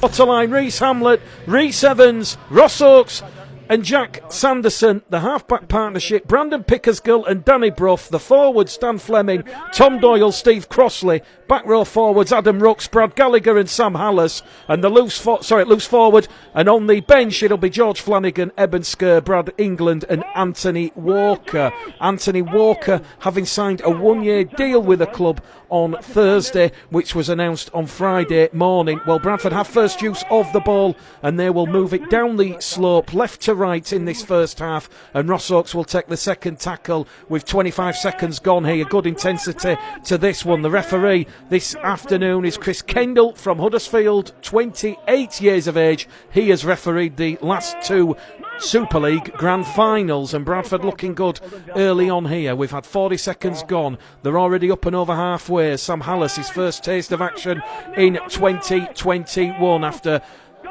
Waterline, Reece Hamlet, Reece Evans, Ross Oakes and Jack Sanderson, the half-back partnership, Brandon Pickersgill and Danny Brough, the forwards, Dan Fleming, Tom Doyle, Steve Crossley, back row forwards, Adam Rooks, Brad Gallagher and Sam Hallas, and the loose forward, and on the bench it'll be George Flanagan, Eben Skur, Brad England and Anthony Walker. Anthony Walker having signed a one-year deal with the club on Thursday, which was announced on Friday morning. Well, Bradford have first use of the ball and they will move it down the slope left to right in this first half, and Ross Oakes will take the second tackle with 25 seconds gone here. Good intensity to this one. The referee this afternoon is Chris Kendall from Huddersfield, 28 years of age. He has refereed the last two Super League grand finals, and Bradford looking good early on here. We've had 40 seconds gone. They're already up and over halfway. Sam Hallas, his first taste of action in 2021 after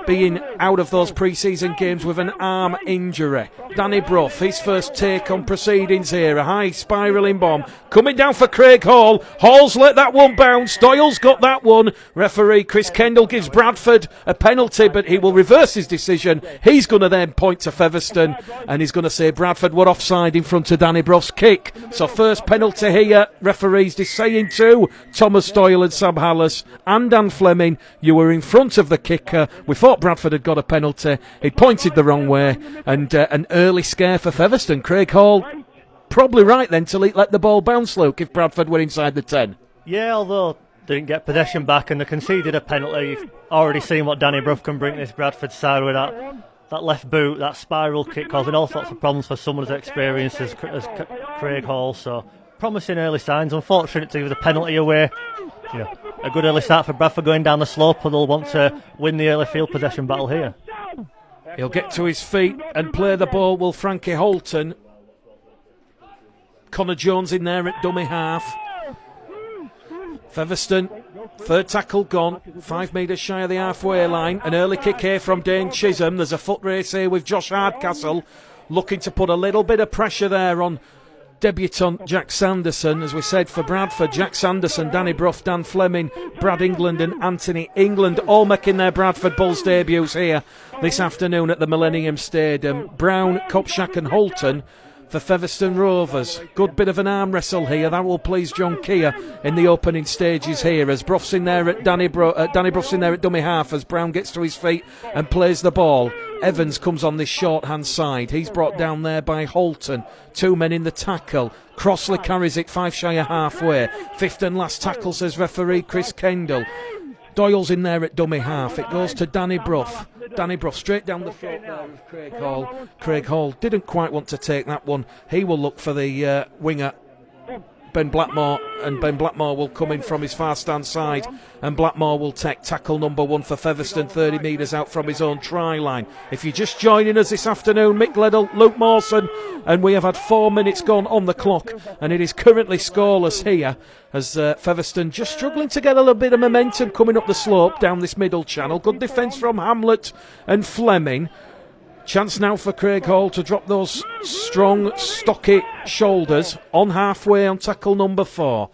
being out of those pre-season games with an arm injury. Danny Brough, his first take on proceedings here. A high spiralling bomb coming down for Craig Hall. Hall's let that one bounce. Doyle's got that one. Referee Chris Kendall gives Bradford a penalty, but he will reverse his decision. He's going to then point to Featherstone and he's going to say Bradford were offside in front of Danny Brough's kick. So first penalty here. Referees just saying to Thomas Doyle and Sam Hallas and Dan Fleming, you were in front of the kicker. We thought Bradford had got a penalty. He pointed the wrong way, and an early scare for Featherstone. Craig Hall probably right then to let the ball bounce, Luke, if Bradford were inside the 10. Yeah, although they didn't get possession back and they conceded a penalty. You've already seen what Danny Brough can bring to this Bradford side with that left boot, that spiral kick, causing all sorts of problems for someone as experienced as Craig Hall. So promising early signs. Unfortunate to give the penalty away. You know, a good early start for Bradford going down the slope, and they'll want to win the early field possession battle here. He'll get to his feet and play the ball. Will Frankie Holton. Connor Jones in there at dummy half. Featherstone, third tackle gone, 5 metres shy of the halfway line. An early kick here from Dane Chisholm. There's a foot race here with Josh Hardcastle, looking to put a little bit of pressure there on debutant Jack Sanderson. As we said, for Bradford, Jack Sanderson, Danny Brough, Dan Fleming, Brad England and Anthony England all making their Bradford Bulls debuts here this afternoon at the Millennium Stadium. Brown, Kopchak and Holton for Featherstone Rovers. Good bit of an arm wrestle here. That will please John Keir in the opening stages here, as Brough's in there at Danny Brough's in there at dummy half as Brown gets to his feet and plays the ball. Evans comes on this short-hand side. He's brought down there by Holton. 2 men in the tackle. Crossley carries it 5 shy of halfway. Fifth and last tackle, says referee Chris Kendall. Doyle's in there at dummy half. It goes to Danny Brough. Danny Brough straight down the throat there with Craig Hall. Craig Hall didn't quite want to take that one. He will look for the winger, Ben Blackmore, and Ben Blackmore will come in from his far stand side, and Blackmore will take tackle number 1 for Featherstone, 30 metres out from his own try line. If you're just joining us this afternoon, Mick Liddell, Luke Mawson, and we have had 4 minutes gone on the clock, and it is currently scoreless here as Featherstone just struggling to get a little bit of momentum coming up the slope down this middle channel. Good defence from Hamlet and Fleming. Chance now for Craig Hall to drop those strong, stocky shoulders on halfway on tackle number 4.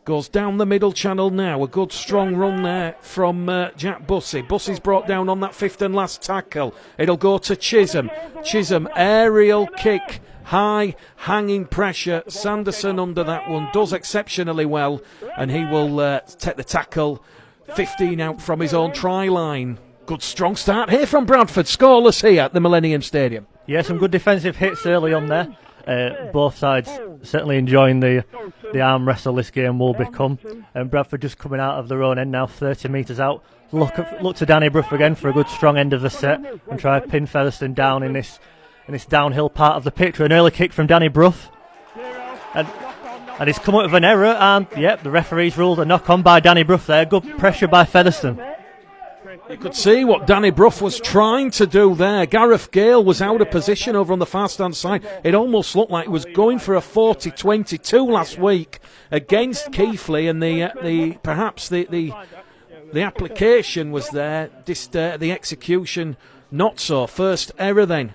Goes down the middle channel now. A good strong run there from Jack Bussey. Bussey's brought down on that 5th and last tackle. It'll go to Chisholm. Chisholm, aerial kick. High hanging pressure. Sanderson under that one does exceptionally well, and he will take the tackle 15 out from his own try line. Good strong start here from Bradford, scoreless here at the Millennium Stadium. Yeah, some good defensive hits early on there. Both sides certainly enjoying the arm wrestle this game will become. And Bradford just coming out of their own end now, 30 metres out. Look to Danny Brough again for a good strong end of the set and try to pin Featherstone down in this downhill part of the pitch. An early kick from Danny Brough. And he's come up with an error, and the referee's ruled a knock on by Danny Brough there. Good pressure by Featherstone. You could see what Danny Brough was trying to do there. Gareth Gale was out of position over on the far-stand side. It almost looked like he was going for a 40-22 last week against Keighley, and perhaps the application was there, the execution not so. First error then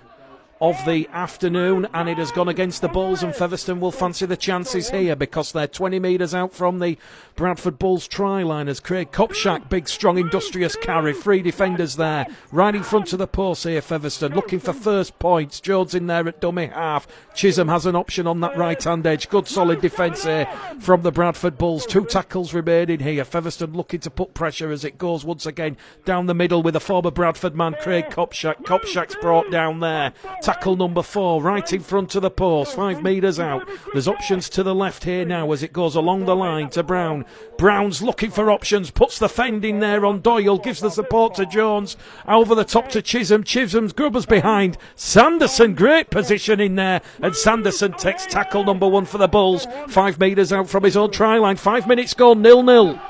of the afternoon, and it has gone against the Bulls, and Featherstone will fancy the chances here because they're 20 metres out from the Bradford Bulls try line as Craig Kopczak, big strong industrious carry, 3 defenders there right in front of the post here. Featherstone looking for first points. Jones in there at dummy half. Chisholm has an option on that right hand edge. Good solid defence here from the Bradford Bulls. 2 tackles remaining here. Featherstone looking to put pressure as it goes once again down the middle with a former Bradford man, Craig Kopczak. Kopczak's brought down there. Tackle number 4 right in front of the post, 5 metres out. There's options to the left here now as it goes along the line to Brown. Brown's looking for options, puts the fend in there on Doyle, gives the support to Jones, over the top to Chisholm. Chisholm's Grubbers behind. Sanderson, great position in there, and Sanderson takes tackle number 1 for the Bulls, 5 metres out from his own try line. 5 minutes gone, 0-0.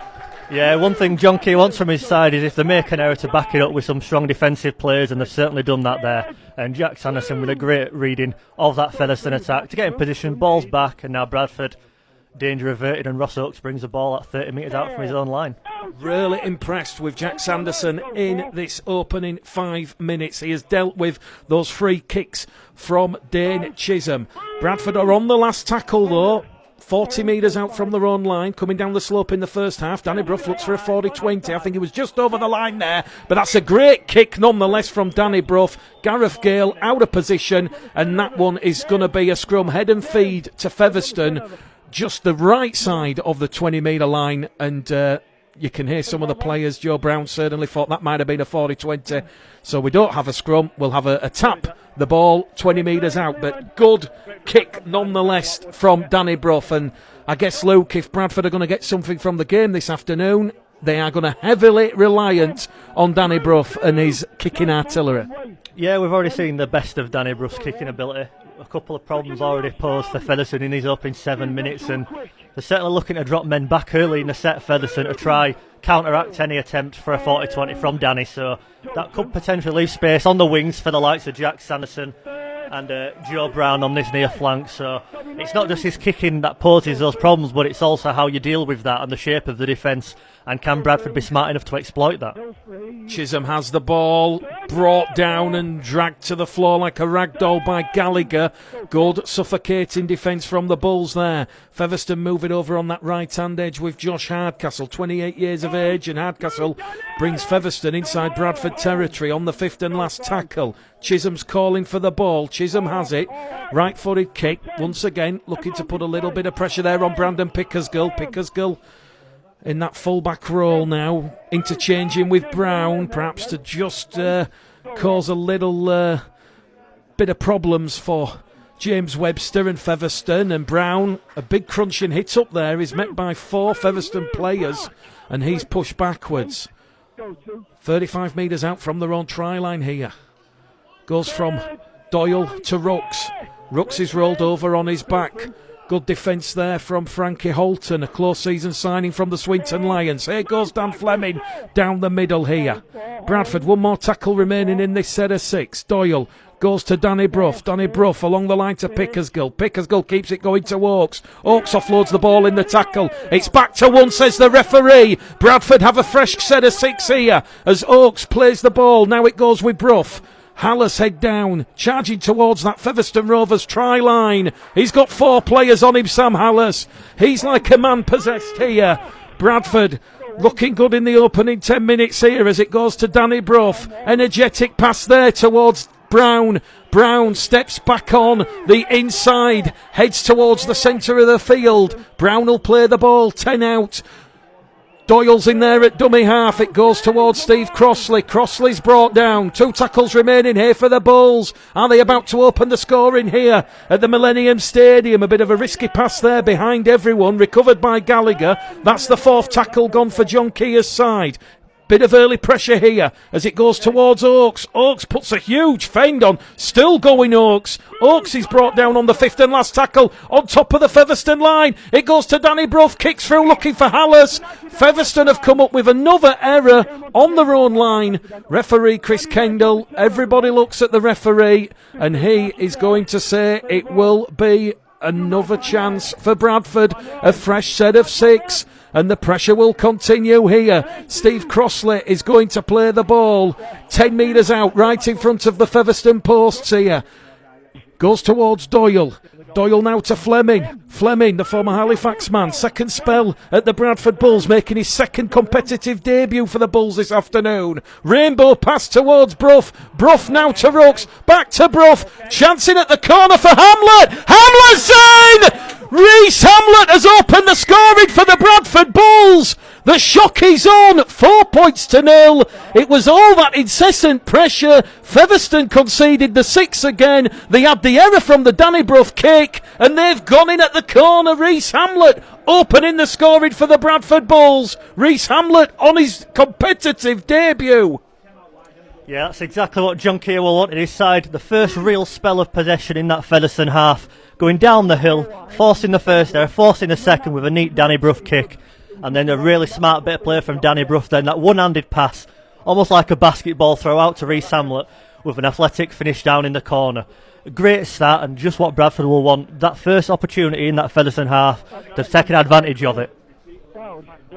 Yeah, one thing John Key wants from his side is if they make an error to back it up with some strong defensive players, and they've certainly done that there. And Jack Sanderson with a great reading of that Featherstone attack to get in position, ball's back, and now Bradford, danger averted, and Ross Oakes brings the ball at 30 metres out from his own line. Really impressed with Jack Sanderson in this opening 5 minutes. He has dealt with those free kicks from Dane Chisholm. Bradford are on the last tackle though. 40 metres out from their own line, coming down the slope in the first half. Danny Brough looks for a 40-20. I think he was just over the line there, but that's a great kick nonetheless from Danny Brough. Gareth Gale out of position, and that one is going to be a scrum head and feed to Featherstone, just the right side of the 20-metre line, and you can hear some of the players. Joe Brown certainly thought that might have been a 40-20. So we don't have a scrum, we'll have a tap, the ball 20 metres out, but good kick nonetheless from Danny Brough. And I guess, Luke, if Bradford are going to get something from the game this afternoon, they are going to heavily reliant on Danny Brough and his kicking artillery. Yeah, we've already seen the best of Danny Brough's kicking ability. A couple of problems already posed for Featherstone in these opening 7 minutes, and they're certainly looking to drop men back early in the set, Featherstone, to try counteract any attempt for a 40-20 from Danny. So that could potentially leave space on the wings for the likes of Jack Sanderson and Joe Brown on this near flank. So it's not just his kicking that poses those problems, but it's also how you deal with that and the shape of the defence. And can Bradford be smart enough to exploit that? Chisholm has the ball, brought down and dragged to the floor like a rag doll by Gallagher. Good suffocating defence from the Bulls there. Featherstone moving over on that right hand edge with Josh Hardcastle, 28 years of age, and Hardcastle brings Featherstone inside Bradford territory on the 5th and last tackle. Chisholm's calling for the ball. Chisholm has it. Right footed kick. Once again looking to put a little bit of pressure there on Brandon Pickersgill. Pickersgill in that full-back role now, interchanging with Brown, perhaps to just cause a little bit of problems for James Webster and Featherstone. And Brown, a big crunching hit up there, is met by 4 Featherstone players, and he's pushed backwards. 35 metres out from their own try line here. Goes from Doyle to Rooks. Rooks is rolled over on his back. Good defence there from Frankie Holton, a close season signing from the Swinton Lions. Here goes Dan Fleming down the middle here. Bradford, one more tackle remaining in this set of 6. Doyle goes to Danny Brough. Danny Brough along the line to Pickersgill. Pickersgill keeps it going to Oakes. Oakes offloads the ball in the tackle. It's back to 1, says the referee. Bradford have a fresh set of 6 here as Oakes plays the ball. Now it goes with Brough. Hallis head down, charging towards that Featherstone Rovers try line. He's got 4 players on him, Sam Hallis. He's like a man possessed here. Bradford looking good in the opening 10 minutes here as it goes to Danny Brough. Energetic pass there towards Brown. Brown steps back on the inside, heads towards the centre of the field. Brown will play the ball, 10 out. Doyle's in there at dummy half. It goes towards Steve Crossley. Crossley's brought down. 2 tackles remaining here for the Bulls. Are they about to open the scoring here at the Millennium Stadium? A bit of a risky pass there behind everyone. Recovered by Gallagher. That's the 4th tackle gone for John Keir's side. Bit of early pressure here as it goes towards Oakes. Oakes puts a huge fend on. Still going Oakes. Oakes is brought down on the 5th and last tackle on top of the Featherstone line. It goes to Danny Brough. Kicks through looking for Hallis. Featherstone have come up with another error on their own line. Referee Chris Kendall. Everybody looks at the referee and he is going to say it will be another chance for Bradford. A fresh set of 6. And the pressure will continue here. Steve Crossley is going to play the ball 10 metres out, right in front of the Featherstone posts here. Goes towards Doyle. Doyle now to Fleming. Fleming, the former Halifax man, second spell at the Bradford Bulls, making his second competitive debut for the Bulls this afternoon. Rainbow pass towards Brough. Brough now to Rooks. Back to Brough. Chancing at the corner for Hamlet. Hamlet's in! Reese Hamlet has opened the scoring for the Bradford Bulls. The shock is on, 4 points to 0. It was all that incessant pressure. Featherstone conceded the 6 again. They had the error from the Danny Brough kick, and they've gone in at the corner. Reese Hamlet opening the scoring for the Bradford Bulls. Reese Hamlet on his competitive debut. Yeah, that's exactly what John Keogh wanted his side. The first real spell of possession in that Featherston half. Going down the hill, forcing the first error, forcing the second with a neat Danny Brough kick. And then a really smart bit of play from Danny Brough, then that one-handed pass, almost like a basketball throw out to Reese Hamlet with an athletic finish down in the corner. A great start, and just what Bradford will want. That first opportunity in that Featherston half, they've taken advantage of it.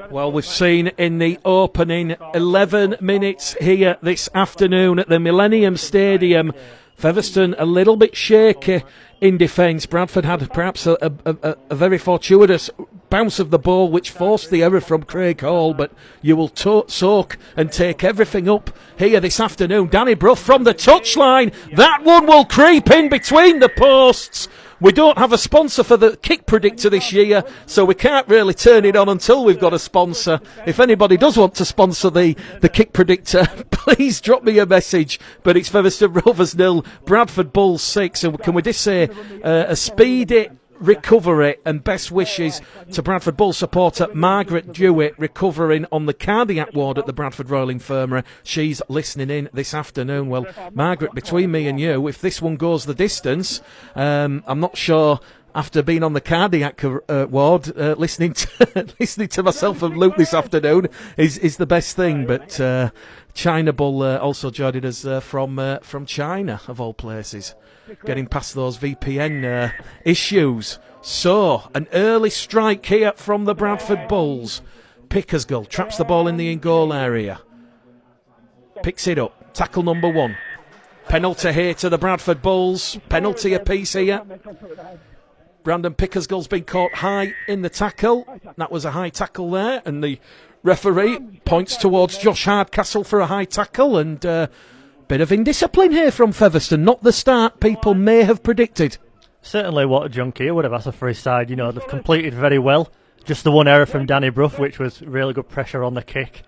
Well, we've seen in the opening 11 minutes here this afternoon at the Millennium Stadium, Featherstone a little bit shaky in defence. Bradford had perhaps a very fortuitous bounce of the ball which forced the error from Craig Hall, but you will soak and take everything up here this afternoon. Danny Brough from the touchline. That one will creep in between the posts. We don't have a sponsor for the kick predictor this year, so we can't really turn it on until we've got a sponsor. If anybody does want to sponsor the kick predictor, please drop me a message. But it's Featherstone Rovers 0, Bradford Bulls 6. And can we just say a speedy recovery and best wishes to Bradford Bull supporter Margaret Dewitt, recovering on the cardiac ward at the Bradford Royal Infirmary. She's listening in this afternoon. Well, Margaret, between me and you, if this one goes the distance, I'm not sure. After being on the cardiac ward, listening to myself and Luke this afternoon is the best thing. But China Bull also joined us from China, of all places, getting past those VPN issues. So, an early strike here from the Bradford Bulls. Pickersgill traps the ball in the in-goal area. Picks it up. Tackle number 1. Penalty here to the Bradford Bulls. Penalty apiece here. Brandon Pickersgill's been caught high in the tackle. That was a high tackle there, and the referee points towards Josh Hardcastle for a high tackle, and bit of indiscipline here from Featherstone. Not the start people may have predicted. Certainly what John Keogh would have asked for his side. You know, they've completed very well. Just the one error from Danny Brough, which was really good pressure on the kick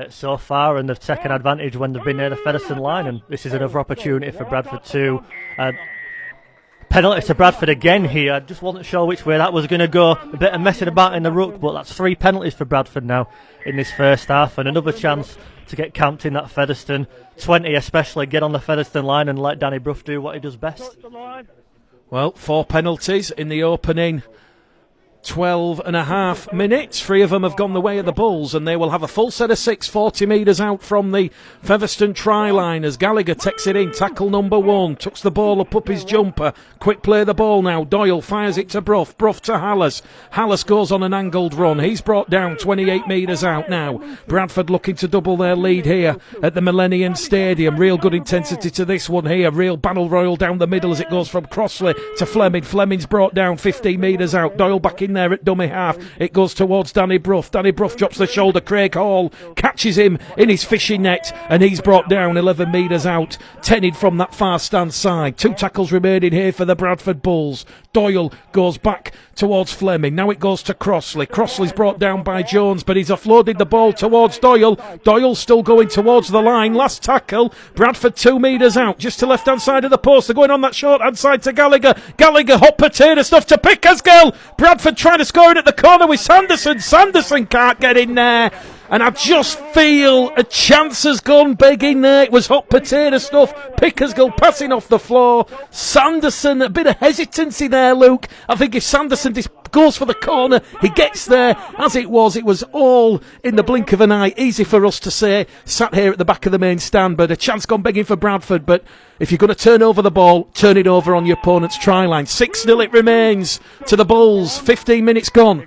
so far, and they've taken advantage when they've been near the Featherston line, and this is another opportunity for Bradford too. Penalty to Bradford again here. I just wasn't sure which way that was going to go. A bit of messing about in the ruck, but that's 3 penalties for Bradford now in this first half, and another chance to get camped in that Featherston 20 especially, get on the Featherston line and let Danny Brough do what he does best. Well, 4 penalties in the opening 12 and a half minutes. 3 of them have gone the way of the Bulls, and they will have a full set of 6, 40 metres out from the Featherstone try line as Gallagher takes it in. Tackle number 1, tucks the ball up his jumper. Quick play the ball now. Doyle fires it to Brough. Brough to Hallas. Hallas goes on an angled run. He's brought down 28 metres out now. Bradford looking to double their lead here at the Millennium Stadium. Real good intensity to this one here. Real battle royal down the middle as it goes from Crossley to Fleming. Fleming's brought down 15 metres out. Doyle back in there at dummy half. It goes towards Danny Brough. Danny Brough drops the shoulder. Craig Hall catches him in his fishing net, and he's brought down 11 metres out, 10 from that far stand side. 2 tackles remaining here for the Bradford Bulls. Doyle goes back towards Fleming. Now it goes to Crossley. Crossley's brought down by Jones, but he's offloaded the ball towards Doyle. Doyle's still going towards the line. Last tackle. Bradford 2 metres out, just to left hand side of the post. They're going on that short hand side to Gallagher. Gallagher, hot potato stuff to Pickersgill. Bradford trying to score it at the corner with Sanderson. Sanderson can't get in there. And I just feel a chance has gone big in there. It was hot potato stuff. Pickersgill passing off the floor. Sanderson, a bit of hesitancy there, Luke. I think if Sanderson goes for the corner, he gets there. As it was all in the blink of an eye. Easy for us to say, sat here at the back of the main stand, but a chance gone begging for Bradford. But if you're going to turn over the ball, turn it over on your opponent's try line. 6-0 it remains to the Bulls. 15 minutes gone.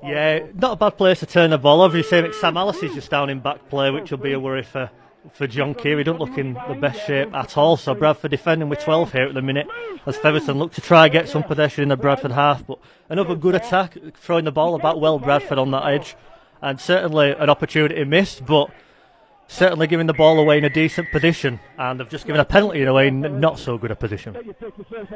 Yeah, not a bad place to turn the ball. Obviously, Sam Alice is just down in back play, which will be a worry for for John Keir. He doesn't look in the best shape at all. So Bradford defending with 12 here at the minute as Featherston look to try and get some possession in the Bradford half. But another good attack, throwing the ball about well, Bradford on that edge. And certainly an opportunity missed, but certainly giving the ball away in a decent position. And they've just given a penalty away in not so good a position.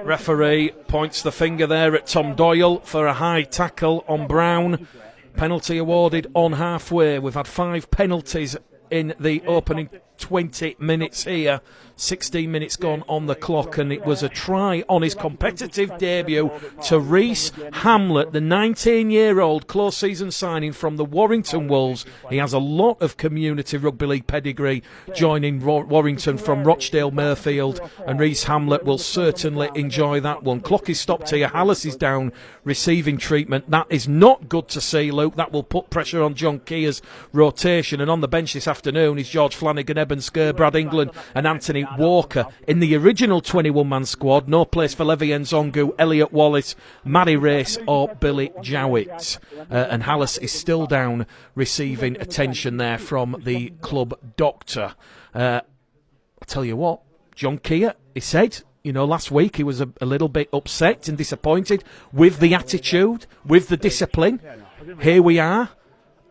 Referee points the finger there at Tom Doyle for a high tackle on Brown. Penalty awarded on halfway. We've had 5 penalties in the opening 20 minutes here. 16 minutes gone on the clock, and it was a try on his competitive debut to Reece Hamlet, the 19-year-old close season signing from the Warrington Wolves. He has a lot of community rugby league pedigree, joining Warrington from Rochdale Merfield, and Reece Hamlet will certainly enjoy that one. Clock is stopped here. Hallis is down receiving treatment. That is not good to see, Luke. That will put pressure on John Keir's rotation, and on the bench this afternoon is George Flanagan, Eben Skur, Brad England and Anthony Walker. In the original 21-man squad, no place for Levi Nzongu, Elliot Wallace, Matty Race or Billy Jowett. And Hallis is still down receiving attention there from the club doctor. I'll tell you what, John Keir, he said, last week he was a little bit upset and disappointed with the attitude, with the discipline. Here we are.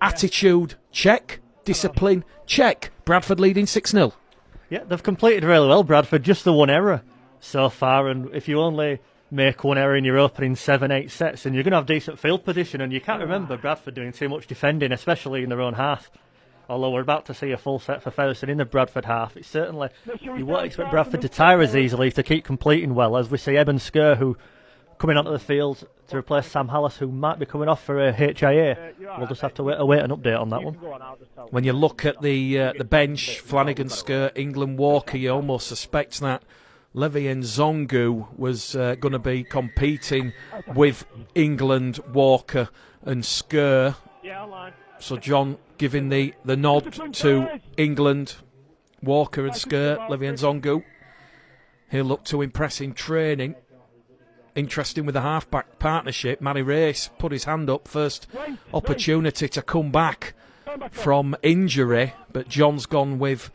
Attitude, check. Discipline, check. Bradford leading 6-0. Yeah, they've completed really well, Bradford. Just the one error so far, and if you only make one error in your opening 7-8 sets, then you're going to have decent field position, and you can't remember Bradford doing too much defending, especially in their own half. Although we're about to see a full set for Featherston in the Bradford half, it's certainly, you won't expect Bradford to tire as easily to keep completing well, as we see Eben Skur, who coming onto the field to replace Sam Hallis, who might be coming off for a HIA. We'll just have to await an update on that one. When you look at the bench, Flanagan, Skur, England, Walker, you almost suspect that Levi Nzongu was going to be competing with England, Walker and Skur. So John giving the nod to England, Walker and Skur, Levi Nzongu. He'll look to impress in training. Interesting with the half-back partnership. Matty Race put his hand up. First opportunity to come back from injury, but John's gone with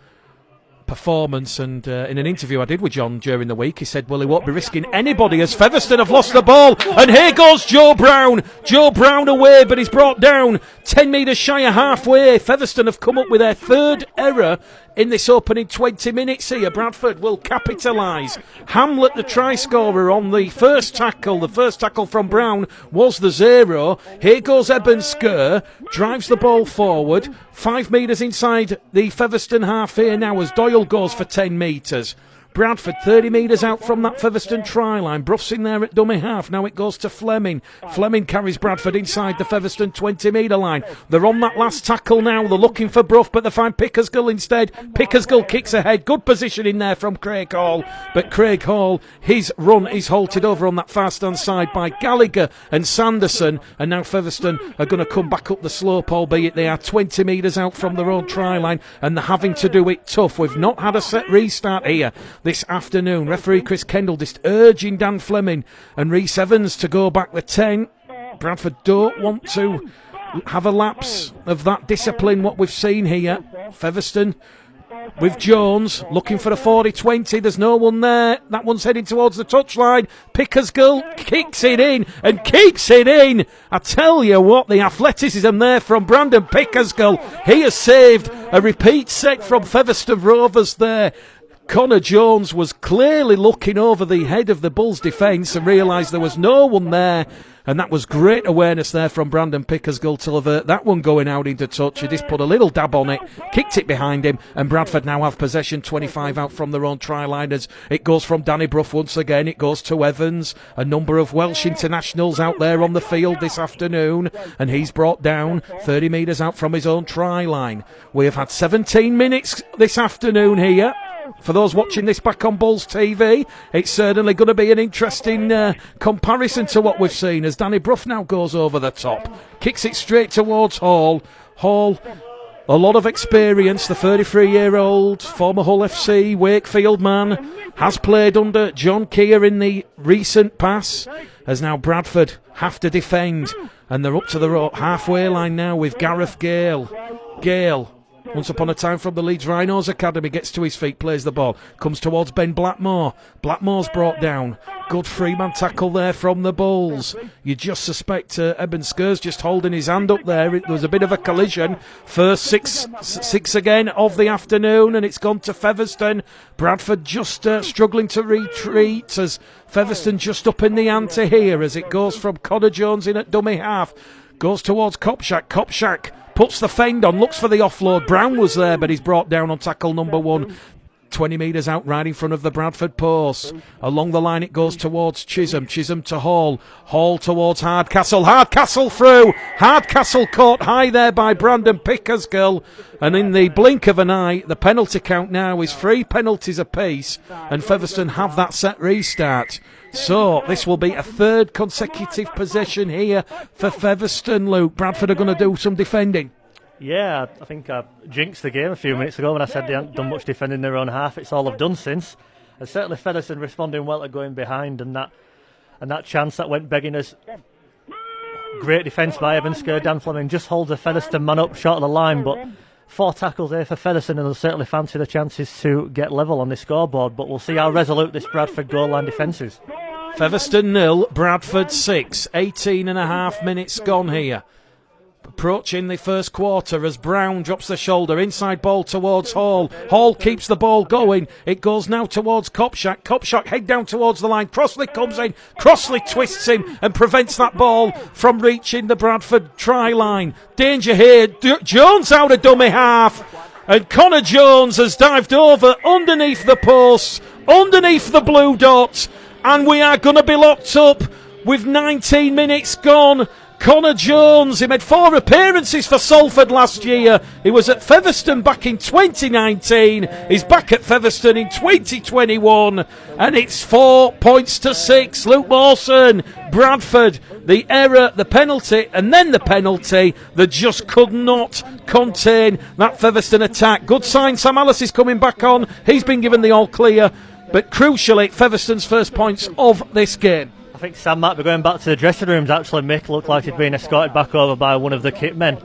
performance, and in an interview I did with John during the week, he said, well, he won't be risking anybody as Featherston have lost the ball, and here goes Joe Brown. Joe Brown away, but he's brought down 10 metres shy of halfway. Featherston have come up with their 3rd error in this opening 20 minutes here. Bradford will capitalise. Hamlet, the try scorer, on the first tackle. The first tackle from Brown was the 0. Here goes Eben Skur, drives the ball forward. 5 metres inside the Featherston half here now as Doyle goes for 10 metres. Bradford 30 metres out from that Featherston try line. Bruff's in there at dummy half. Now it goes to Fleming. Fleming carries Bradford inside the Featherston 20 metre line. They're on that last tackle now. They're looking for Bruff, but they find Pickersgill instead. Pickersgill kicks ahead. Good position in there from Craig Hall. But Craig Hall, his run is halted over on that far stand side by Gallagher and Sanderson. And now Featherston are going to come back up the slope, albeit they are 20 metres out from their own try line, and they're having to do it tough. We've not had a set restart here this afternoon. Referee Chris Kendall just urging Dan Fleming and Rhys Evans to go back the 10. Bradford don't want to have a lapse of that discipline, what we've seen here. Featherston with Jones looking for a 40-20. There's no one there. That one's heading towards the touchline. Pickersgill kicks it in and keeps it in. I tell you what, the athleticism there from Brandon Pickersgill. He has saved a repeat set from Featherstone Rovers there. Connor Jones was clearly looking over the head of the Bulls' defence and realised there was no one there, and that was great awareness there from Brandon Pickersgill to avert that one going out into touch. He just put a little dab on it, kicked it behind him, and Bradford now have possession 25 out from their own try line as it goes from Danny Bruff once again. It goes to Evans, a number of Welsh internationals out there on the field this afternoon, and he's brought down 30 metres out from his own try line. We have had 17 minutes this afternoon here. For those watching this back on Bulls TV, it's certainly going to be an interesting comparison to what we've seen as Danny Bruff now goes over the top. Kicks it straight towards Hall. Hall, a lot of experience, the 33-year-old former Hull FC Wakefield man, has played under John Keir in the recent past, as now Bradford have to defend, and they're up to the halfway line now with Gareth Gale. Gale Once upon a time from the Leeds Rhinos Academy, gets to his feet, plays the ball, comes towards Ben Blackmore. Blackmore's brought down. Good three-man tackle there from the Bulls. You just suspect Eben Skur's just holding his hand up there. There was a bit of a collision. First six again of the afternoon, and it's gone to Featherstone. Bradford just struggling to retreat as Featherstone just up in the ante here as it goes from Connor Jones in at dummy half. Goes towards Kopczak. Kopczak puts the fend on, looks for the offload. Brown was there, but he's brought down on tackle number 1. 20 metres out right in front of the Bradford post. Along the line it goes towards Chisholm. Chisholm to Hall. Hall towards Hardcastle. Hardcastle through. Hardcastle caught high there by Brandon Pickersgill. And in the blink of an eye, the penalty count now is 3 penalties apiece. And Featherstone have that set restart. So this will be a 3rd consecutive possession here for Featherstone, Luke. Bradford are going to do some defending. Yeah, I think I jinxed the game a few minutes ago when I said they hadn't done much defending in their own half. It's all I've done since. And certainly Featherstone responding well to going behind, and that chance that went begging us. Great defence by Eben Skur. Dan Fleming just holds a Featherstone man up short of the line, but 4 tackles there for Featherstone, and they'll certainly fancy the chances to get level on the scoreboard. But we'll see how resolute this Bradford goal line defence is. Featherstone 0, Bradford 6. 18 and a half minutes gone here. Approaching the first quarter as Brown drops the shoulder. Inside ball towards Hall. Hall keeps the ball going. It goes now towards Kopczak. Kopczak head down towards the line. Crossley comes in. Crossley twists him and prevents that ball from reaching the Bradford try line. Danger here. Jones out of dummy half. And Connor Jones has dived over underneath the post, underneath the blue dot. And we are going to be locked up with 19 minutes gone. Connor Jones, he made 4 appearances for Salford last year. He was at Featherstone back in 2019. He's back at Featherstone in 2021. And it's 4 points to 6. Luke Mawson, Bradford, the error, the penalty, and then the penalty that just could not contain that Featherstone attack. Good sign, Sam Alice is coming back on. He's been given the all clear. But crucially, Featherstone's first points of this game. I think Sam might be going back to the dressing rooms. Actually, Mick looked like he'd been escorted back over by one of the kit men.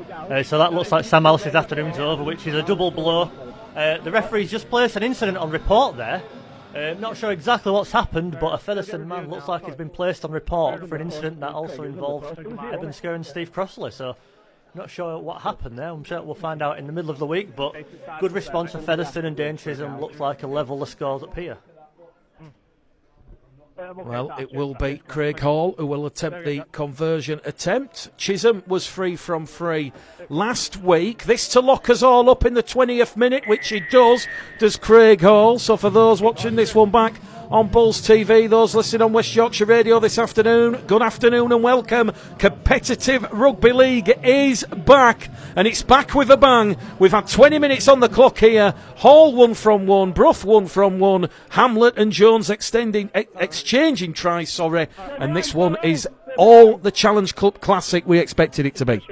So that looks like Sam Alice's afternoon's over, which is a double blow. The referee's just placed an incident on report there. Not sure exactly what's happened, but a Featherstone man looks like he's been placed on report for an incident that also involved Eben Skur and Steve Crossley. So not sure what happened there. I'm sure we'll find out in the middle of the week. But good response for Featherstone, and Dane Chisholm looks like a level the scores up here. Well, it will be Craig Hall who will attempt the conversion attempt. Chisholm was free from free last week. This to lock us all up in the 20th minute, which he does Craig Hall. So for those watching this one back on Bulls TV, those listening on West Yorkshire Radio this afternoon, good afternoon and welcome. Competitive Rugby League is back, and it's back with a bang. We've had 20 minutes on the clock here. Hall 1 from 1, Brough 1 from 1, Hamlet and Jones exchanging tries, and this one is all the Challenge Club Classic we expected it to be.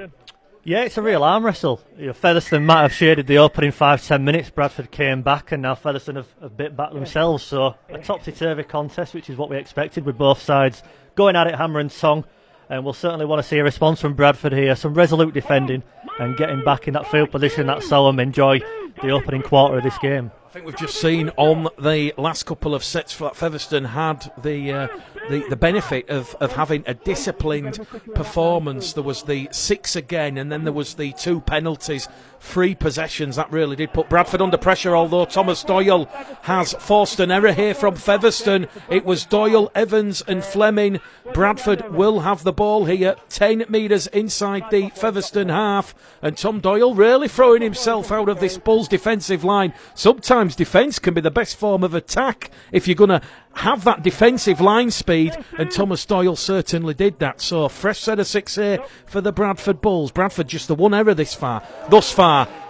Yeah, it's a real arm wrestle. Featherstone might have shaded the opening 5-10 minutes. Bradford came back, and now Featherstone have bit back themselves. So a topsy-turvy contest, which is what we expected, with both sides going at it hammer and tong. And we'll certainly want to see a response from Bradford here. Some resolute defending and getting back in that field position that saw them enjoy the opening quarter of this game. I think we've just seen on the last couple of sets that Featherstone had the benefit of having a disciplined performance. There was the 6 again, and then there was the 2 penalties, 3 possessions. That really did put Bradford under pressure, although Thomas Doyle has forced an error here from Featherstone. It was Doyle, Evans and Fleming. Bradford will have the ball here, 10 metres inside the Featherstone half, and Tom Doyle really throwing himself out of this Bulls defensive line. Sometimes defence can be the best form of attack if you're going to have that defensive line speed, and Thomas Doyle certainly did that. So fresh set of 6 here for the Bradford Bulls. Bradford just the 1 error thus far.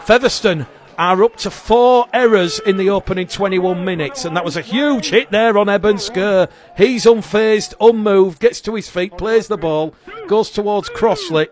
Featherstone are up to 4 errors in the opening 21 minutes, and that was a huge hit there on Eben Skur. He's unfazed, unmoved, gets to his feet, plays the ball, goes towards Crossley.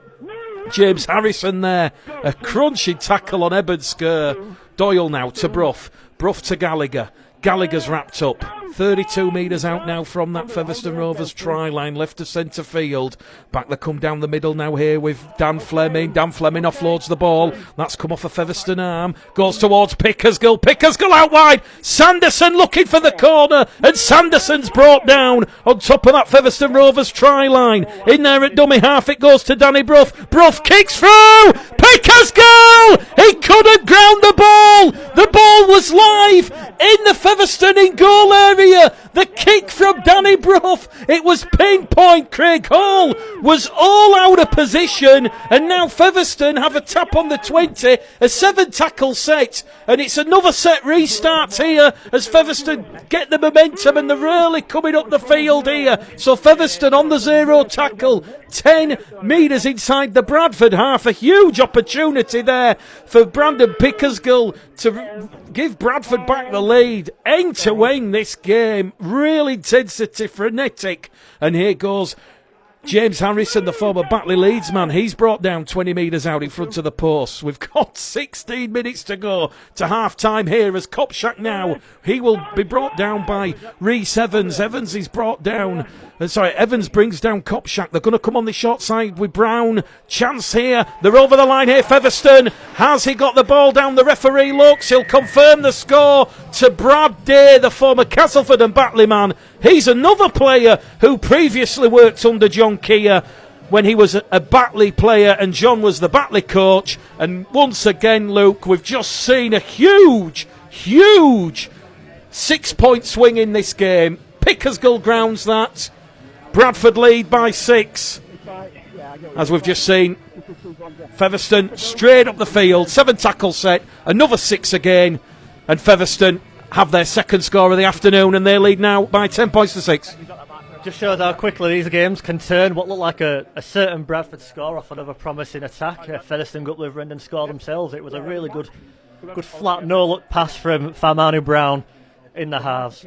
James Harrison there, a crunching tackle on Eben Skur. Doyle now to Brough to Gallagher. Gallagher's wrapped up. 32 metres out now from that Featherstone Rovers try line, left to centre field. Back they come down the middle now here with Dan Fleming. Dan Fleming offloads the ball. That's come off a Featherstone arm. Goes towards Pickersgill. Pickersgill out wide. Sanderson looking for the corner, and Sanderson's brought down on top of that Featherstone Rovers try line. In there at dummy half, it goes to Danny Brough. Brough kicks through. Pickersgill! He couldn't ground the ball. The ball was live in the Featherstone in goal area. The kick from Danny Brough. It was pinpoint. Craig Hall was all out of position, and now Featherstone have a tap on the 20, a 7-tackle set, and it's another set restart here as Featherstone get the momentum, and they're really coming up the field here. So Featherstone on the 0 tackle, 10 metres inside the Bradford half. A huge opportunity there for Brandon Pickersgill to give Bradford back the lead. End to end this game, real intensity, frenetic, and here goes James Harrison, the former Batley Leeds man. He's brought down 20 metres out in front of the post. We've got 16 minutes to go to half-time here as Kopchak now. He will be brought down by Rhys Evans. Evans is brought down. Evans brings down Kopchak. They're going to come on the short side with Brown. Chance here. They're over the line here. Featherstone. Has he got the ball down? The referee looks. He'll confirm the score to Brad Day, the former Castleford and Batley man. He's another player who previously worked under John Keir when he was a Batley player and John was the Batley coach. And once again, Luke, we've just seen a huge 6-point swing in this game. Pickersgill grounds that. Bradford lead by 6. As we've just seen, Featherstone straight up the field, 7-tackle set, another 6 again, and Featherstone have their second score of the afternoon, and they lead now by 10 points to 6. Just shows how quickly these games can turn what looked like a certain Bradford score off another promising attack. Featherstone got with and scored themselves. It was a really good flat no-look pass from Farmanu Brown in the halves.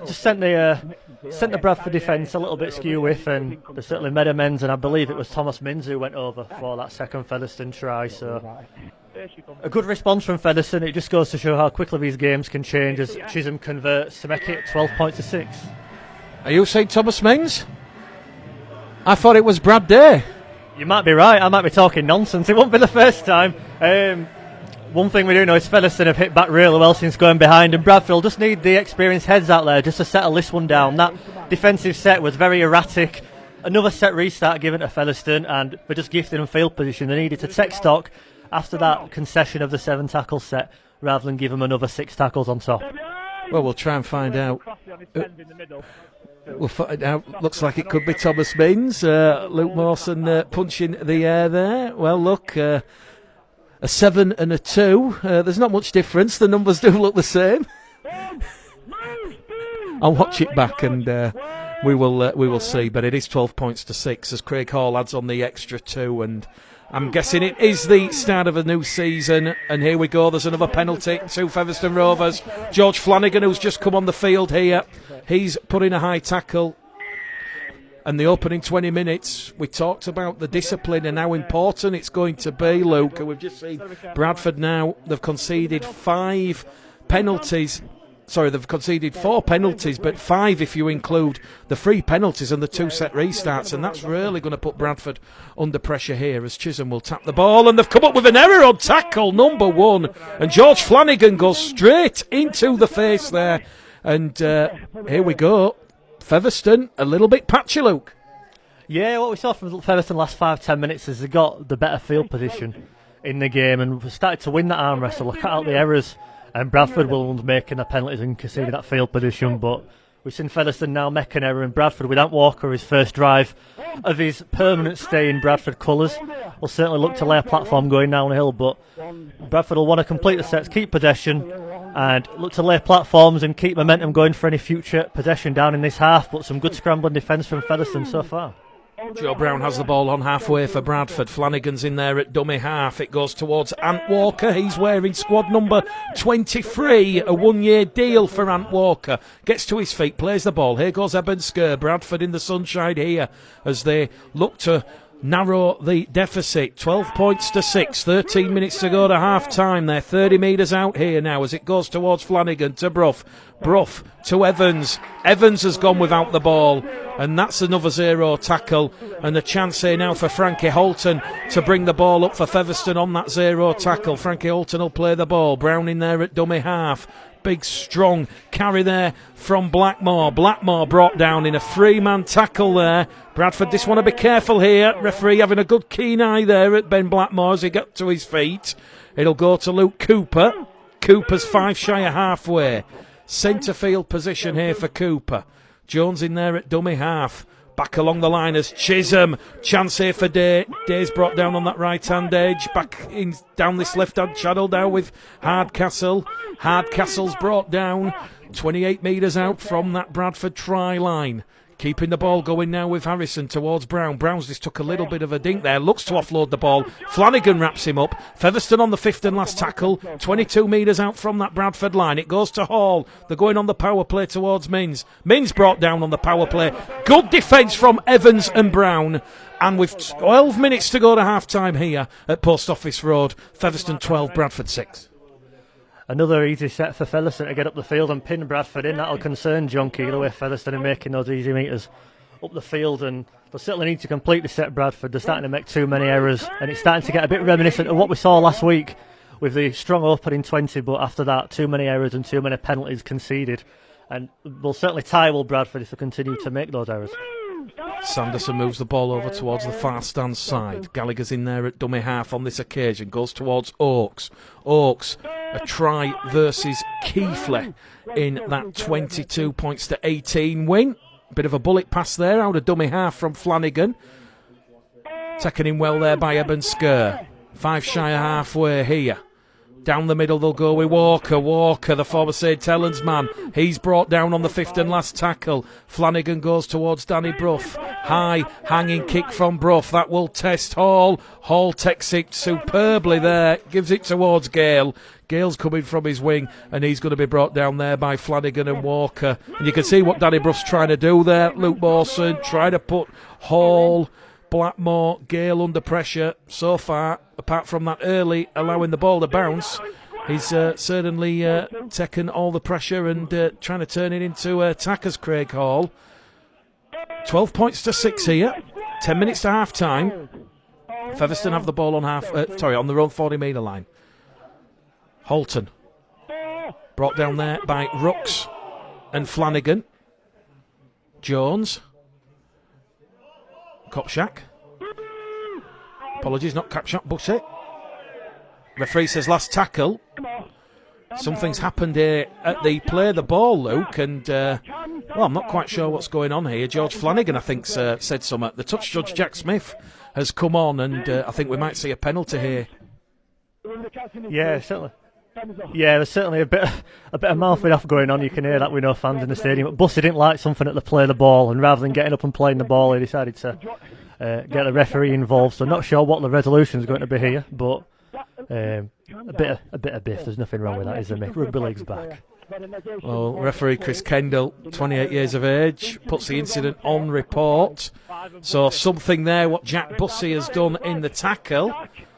Just sent the Bradford defence a little bit skew with, and they certainly made amends, and I believe it was Thomas Minns who went over for that second Featherstone try. So a good response from Featherstone. It just goes to show how quickly these games can change as Chisholm converts to make it 12 points to 6. Are you saying Thomas Minns? I thought it was Brad Day. You might be right. I might be talking nonsense. It won't be the first time. One thing we do know is Featherstone have hit back really well since going behind, and Bradford will just need the experienced heads out there just to settle this one down. That defensive set was very erratic. Another set restart given to Featherstone, and we're just gifted them field position. They needed to take stock after that concession of the 7-tackle set rather than give them another 6 tackles on top. Well, we'll try and find out. We'll find out. Looks like it could be Thomas Minns. Luke Mawson punching the air there. Well, look, a 7 and a 2. There's not much difference. The numbers do look the same. I'll watch it back and we will see. But it is 12 points to 6 as Craig Hall adds on the extra 2, and I'm guessing it is the start of a new season. And here we go. There's another penalty to Featherstone Rovers. George Flanagan, who's just come on the field here, he's put in a high tackle. And the opening 20 minutes, we talked about the discipline and how important it's going to be, Luke. And we've just seen Bradford now, they've conceded 5 penalties. Sorry, they've conceded 4 penalties, but 5 if you include the 3 penalties and the 2 set restarts. And that's really going to put Bradford under pressure here as Chisholm will tap the ball. And they've come up with an error on tackle number 1. And George Flanagan goes straight into the face there. And here we go. Featherstone, a little bit patchy, Luke. Yeah, what we saw from Featherstone last 5-10 minutes is they got the better field position in the game and we started to win that arm wrestle. Cut out the errors, and Bradford will making the penalties and conceding that field position. But we've seen Featherstone now make an error, and Bradford, without Walker, his first drive of his permanent stay in Bradford colours, will certainly look to lay a platform going downhill. But Bradford will want to complete the sets, keep possession, and look to lay platforms and keep momentum going for any future possession down in this half. But some good scrambling defence from Featherstone so far. Joe Brown has the ball on halfway for Bradford. Flanagan's in there at dummy half. It goes towards Ant Walker. He's wearing squad number 23. A 1-year deal for Ant Walker. Gets to his feet, plays the ball. Here goes Eben Skur. Bradford in the sunshine here as they look to narrow the deficit. 12 points to 6. 13 minutes to go to half time. They're 30 metres out here now as it goes towards Flanagan to Brough. Brough to Evans. Evans has gone without the ball, and that's another zero tackle. And a chance here now for Frankie Holton to bring the ball up for Featherstone on that zero tackle. Frankie Holton will play the ball. Brown in there at dummy half. Big, strong carry there from Blackmore. Blackmore brought down in a three-man tackle there. Bradford just want to be careful here. Referee having a good keen eye there at Ben Blackmore as he got to his feet. It'll go to Luke Cooper. Cooper's 5 shy of halfway. Centre field position here for Cooper. Jones in there at dummy half. Back along the line as Chisholm. Chance here for Day. Day's brought down on that right-hand edge. Back in down this left-hand channel now with Hardcastle. Hardcastle's brought down 28 metres out from that Bradford try line. Keeping the ball going now with Harrison towards Brown. Brown's just took a little bit of a dink there. Looks to offload the ball. Flanagan wraps him up. Featherstone on the fifth and last tackle. 22 metres out from that Bradford line. It goes to Hall. They're going on the power play towards Minns. Minns brought down on the power play. Good defence from Evans and Brown. And with 12 minutes to go to half-time here at Post Office Road, Featherstone 12, Bradford 6. Another easy set for Featherstone to get up the field and pin Bradford in. That'll concern John Key, the way Featherstone are making those easy meters up the field, and they'll certainly need to completely set Bradford. They're starting to make too many errors, and it's starting to get a bit reminiscent of what we saw last week with the strong opening 20, but after that, too many errors and too many penalties conceded. And will certainly tire Bradford if they continue to make those errors. Sanderson moves the ball over towards the far stand side. Gallagher's in there at dummy half on this occasion. Goes towards Oakes. Oakes, a try versus Keighley in that 22 points to 18 win. Bit of a bullet pass there out of dummy half from Flanagan. Taken in well there by Eben Skerr. 5 shy of halfway here. Down the middle they'll go with Walker. Walker, the former St Helens man. He's brought down on the fifth and last tackle. Flanagan goes towards Danny Brough. High hanging kick from Brough. That will test Hall. Hall takes it superbly there. Gives it towards Gale. Gale's coming from his wing, and he's going to be brought down there by Flanagan and Walker. And you can see what Danny Brough's trying to do there. Luke Mawson trying to put Hall, Blackmore, Gale under pressure. So far, apart from that early allowing the ball to bounce, he's certainly taken all the pressure and trying to turn it into attackers, Craig Hall. 12 points to 6 here. 10 minutes to half time. Featherstone have the ball on on their own 40 metre line. Holton brought down there by Rooks and Flanagan. Jones. Kopchak. Apologies, not Kopchak, Bussey. Referee says last tackle. Something's happened here at the play the ball, Luke, and I'm not quite sure what's going on here. George Flanagan, I think, said something. The touch judge, Jack Smith, has come on, and I think we might see a penalty here. Yeah, certainly. Yeah, there's certainly a bit of mouthing off going on. You can hear that with no fans in the stadium. But Bussey didn't like something at the play the ball, and rather than getting up and playing the ball, he decided to get the referee involved. So not sure what the resolution is going to be here, but a bit of biff. There's nothing wrong with that, is there, Mick? Rugby league's back. Well, referee Chris Kendall, 28 years of age, puts the incident on report. So something there, what Jack Bussey has done in the tackle,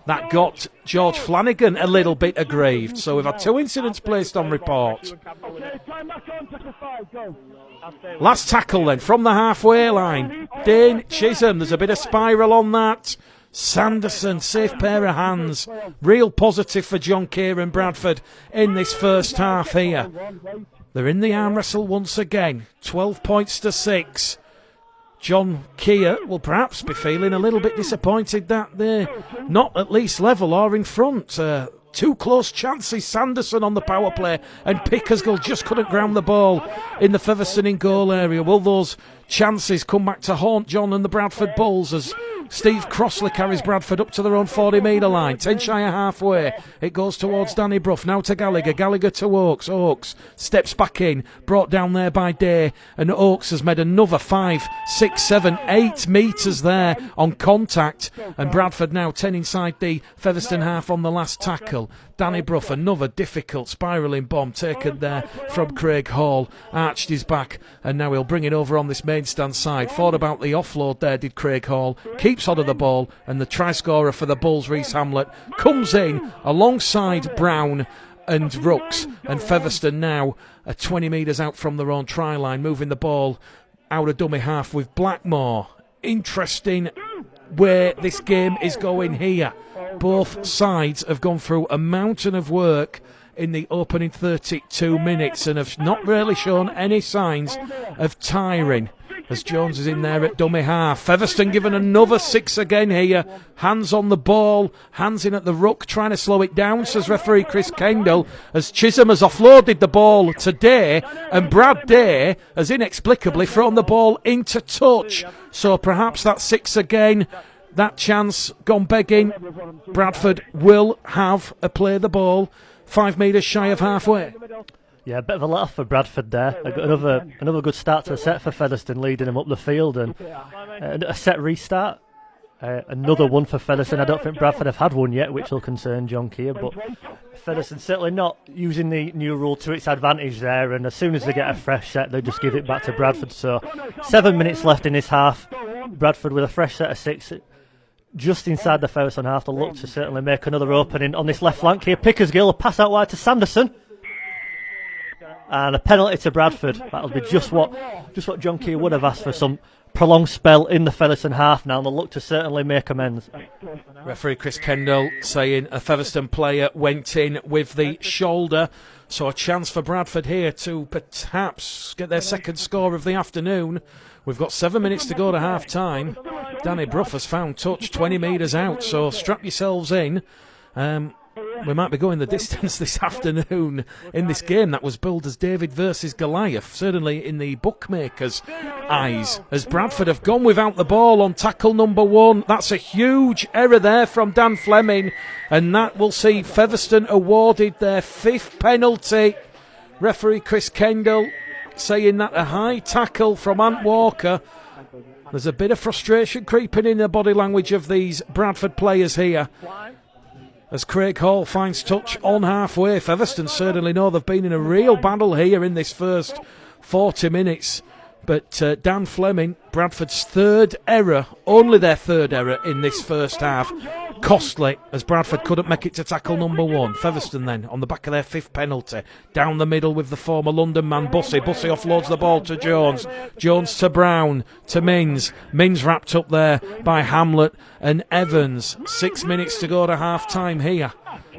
that got George Flanagan a little bit aggrieved. So we've had 2 incidents placed on report. Last tackle then, from the halfway line. Dane Chisholm, there's a bit of spiral on that. Sanderson, safe pair of hands. Real positive for John Kieran Bradford in this first half here. They're in the arm wrestle once again. 12 points to 6. John Keir will perhaps be feeling a little bit disappointed that they're not at least level or in front. 2 close chances. Sanderson on the power play, and Pickersgill just couldn't ground the ball in the Featherstone in goal area. Will those chances come back to haunt John and the Bradford Bulls as Steve Crossley carries Bradford up to their own 40 metre line. 10 shy of halfway. It goes towards Danny Brough. Now to Gallagher. Gallagher to Oakes. Oakes steps back in. Brought down there by Day. And Oakes has made another 5, 6, 7, 8 metres there on contact. And Bradford now 10 inside the Featherstone half on the last tackle. Danny Brough, another difficult spiralling bomb taken there from Craig Hall. Arched his back, and now he'll bring it over on this main main stand side. Thought about the offload there, did Craig Hall. Keeps hold of the ball, and the try scorer for the Bulls, Reece Hamlet, comes in alongside Brown and Rooks, and Featherstone now 20 metres out from their own try line, moving the ball out of dummy half with Blackmore. Interesting where this game is going here. Both sides have gone through a mountain of work in the opening 32 minutes and have not really shown any signs of tiring, as Jones is in there at dummy half. Featherstone given another 6 again here. Hands on the ball, hands in at the ruck, trying to slow it down, says referee Chris Kendall, as Chisholm has offloaded the ball today, and Brad Day has inexplicably thrown the ball into touch. So perhaps that 6 again, that chance gone begging. Bradford will have a play the ball 5 metres shy of halfway. Yeah, a bit of a let off for Bradford there. Another good start to the set for Featherstone, leading them up the field, and a set restart. Another one for Featherstone. I don't think Bradford have had one yet, which will concern John Keir, but Featherstone certainly not using the new rule to its advantage there, and as soon as they get a fresh set, they just give it back to Bradford. So 7 minutes left in this half. Bradford with a fresh set of 6. Just inside the Featherstone half, they'll look to certainly make another opening on this left flank here. Pickersgill, a pass out wide to Sanderson. And a penalty to Bradford. That'll be just what John Keir would have asked for, some prolonged spell in the Featherstone half now, and they'll look to certainly make amends. Referee Chris Kendall saying a Featherstone player went in with the shoulder. So a chance for Bradford here to perhaps get their second score of the afternoon. We've got 7 minutes to go to half time. Danny Brough has found touch 20 metres out, so strap yourselves in. We might be going the distance this afternoon in this game that was billed as David versus Goliath, certainly in the bookmakers' eyes, as Bradford have gone without the ball on tackle number 1. That's a huge error there from Dan Fleming, and that will see Featherstone awarded their 5th penalty. Referee Chris Kendall saying that a high tackle from Ant Walker. There's a bit of frustration creeping in the body language of these Bradford players here, as Craig Hall finds touch on halfway. Featherstone certainly know they've been in a real battle here in this first 40 minutes. But Dan Fleming, Bradford's 3rd error, only their 3rd error in this first half, costly, as Bradford couldn't make it to tackle number 1. Featherstone then on the back of their 5th penalty, down the middle with the former London man Bussey. Bussey offloads the ball to Jones. Jones to Brown, to Mins. Mins wrapped up there by Hamlet and Evans. 6 minutes to go to half time here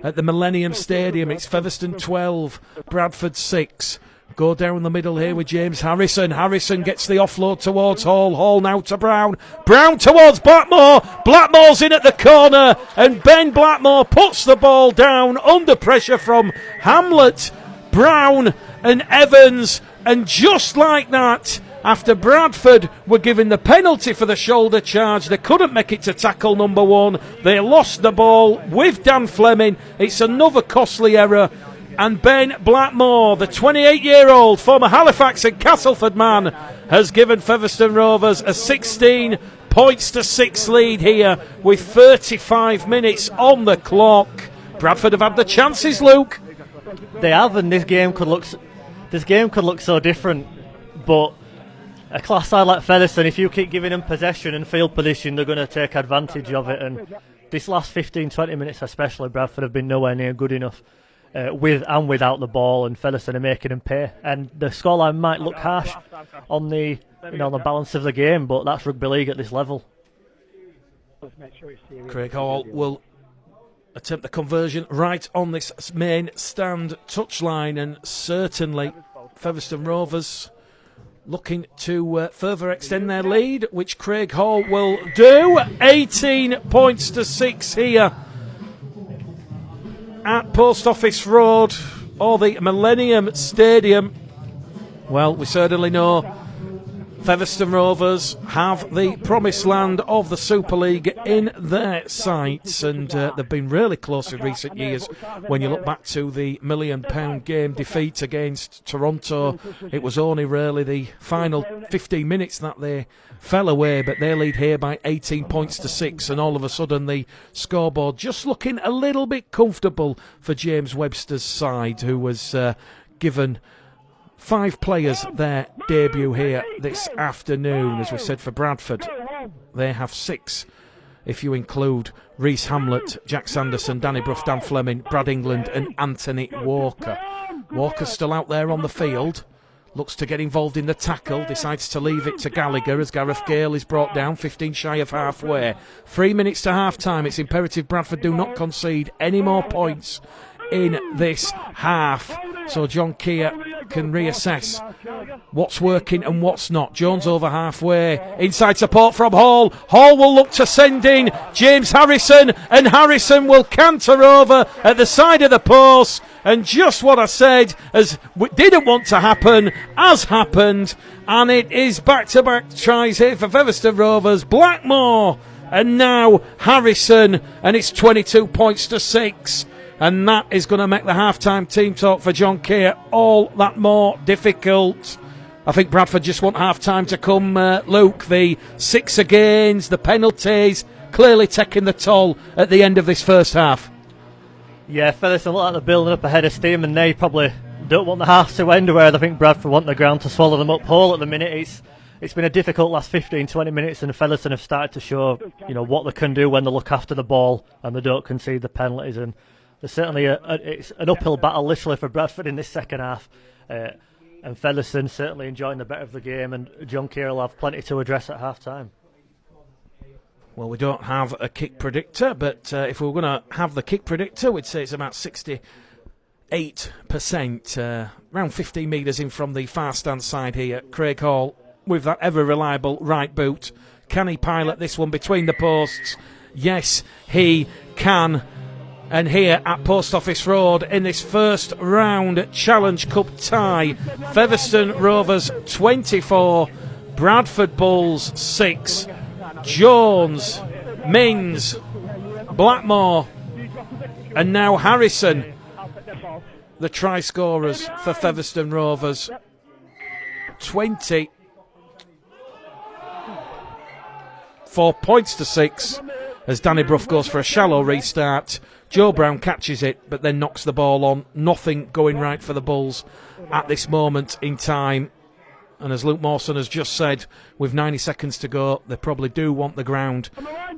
at the Millennium Stadium. It's Featherstone 12, Bradford 6. Go down the middle here with James Harrison. Harrison gets the offload towards Hall. Hall now to Brown. Brown towards Blackmore. Blackmore's in at the corner, and Ben Blackmore puts the ball down under pressure from Hamlet, Brown and Evans. And just like that, after Bradford were given the penalty for the shoulder charge, they couldn't make it to tackle number 1. They lost the ball with Dan Fleming. It's another costly error. And Ben Blackmore, the 28-year-old former Halifax and Castleford man, has given Featherstone Rovers a 16 points to 6 lead here with 35 minutes on the clock. Bradford have had the chances, Luke. They have, and this game could look so different. But a class side like Featherstone, if you keep giving them possession and field position, they're going to take advantage of it. And this last 15-20 minutes especially, Bradford have been nowhere near good enough. With and without the ball, and Featherstone are making them pay. And the scoreline might look harsh on the the balance of the game, but that's rugby league at this level. Craig Hall will attempt the conversion right on this main stand touchline, and certainly Featherstone Rovers looking to further extend their lead, which Craig Hall will do. 18 points to 6 here at Post Office Road or the Millennium Stadium. Well, we certainly know Featherstone Rovers have the promised land of the Super League in their sights, and they've been really close in recent years. When you look back to the £1 million game defeat against Toronto, it was only really the final 15 minutes that they fell away, but they lead here by 18 points to 6, and all of a sudden the scoreboard just looking a little bit comfortable for James Webster's side, who was given 5 players their debut here this afternoon. As we said, for Bradford, they have 6 if you include Reece Hamlet, Jack Sanderson, Danny Brough, Dan Fleming, Brad England and Anthony Walker. Walker's still out there on the field, looks to get involved in the tackle, decides to leave it to Gallagher as Gareth Gale is brought down, 15 shy of halfway. 3 minutes to half time. It's imperative Bradford do not concede any more points in this half, so John Keir can reassess what's working and what's not. Jones over halfway, inside support from Hall. Hall will look to send in James Harrison, and Harrison will canter over at the side of the post, and just what I said as didn't want to happen has happened, and it is back-to-back tries here for Featherstone Rovers. Blackmore and now Harrison, and it's 22 points to 6. And that is going to make the half-time team talk for John Keir all that more difficult. I think Bradford just want half-time to come, Luke. The 6 agains, the penalties, clearly taking the toll at the end of this first half. Yeah, Featherstone look like they're building up a head of steam, and they probably don't want the half to end, where I think Bradford want the ground to swallow them up whole at the minute. It's been a difficult last 15-20 minutes, and Featherstone have started to show what they can do when they look after the ball and they don't concede the penalties. And there's certainly it's an uphill battle literally for Bradford in this second half, and Featherstone certainly enjoying the better of the game, and John Keir will have plenty to address at half time. Well, we don't have a kick predictor, but if we were going to have the kick predictor, we'd say it's about 68%, around 15 metres in from the far stand side here. Craig Hall with that ever reliable right boot. Can he pilot this one between the posts? Yes, he can. And here at Post Office Road in this first round Challenge Cup tie, Featherstone Rovers 24, Bradford Bulls 6, Jones, Mings, Blackmore and now Harrison, the try scorers for Featherstone Rovers. 24 points to 6 as Danny Brough goes for a shallow restart. Joe Brown catches it, but then knocks the ball on. Nothing going right for the Bulls at this moment in time. And as Luke Mawson has just said, with 90 seconds to go, they probably do want the ground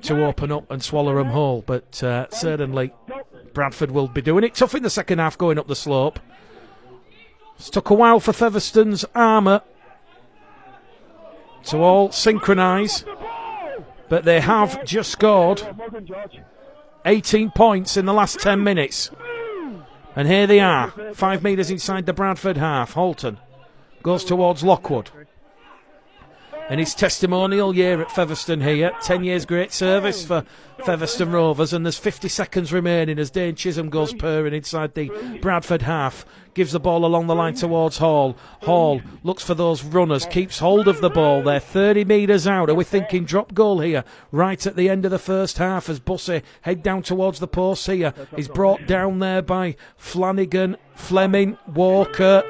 to open up and swallow them whole. But certainly Bradford will be doing it tough in the second half going up the slope. It's took a while for Featherstone's armour to all synchronise, but they have just scored 18 points in the last 10 minutes. And here they are, 5 metres inside the Bradford half. Holton goes towards Lockwood. And his testimonial year at Featherstone here, 10 years great service for Featherstone Rovers, and there's 50 seconds remaining as Dane Chisholm goes purring inside the Bradford half, gives the ball along the line towards Hall. Hall looks for those runners, keeps hold of the ball. They're 30 metres out. Are we thinking drop goal here right at the end of the first half as Bussey head down towards the post here? He's brought down there by Flanagan, Fleming, Walker.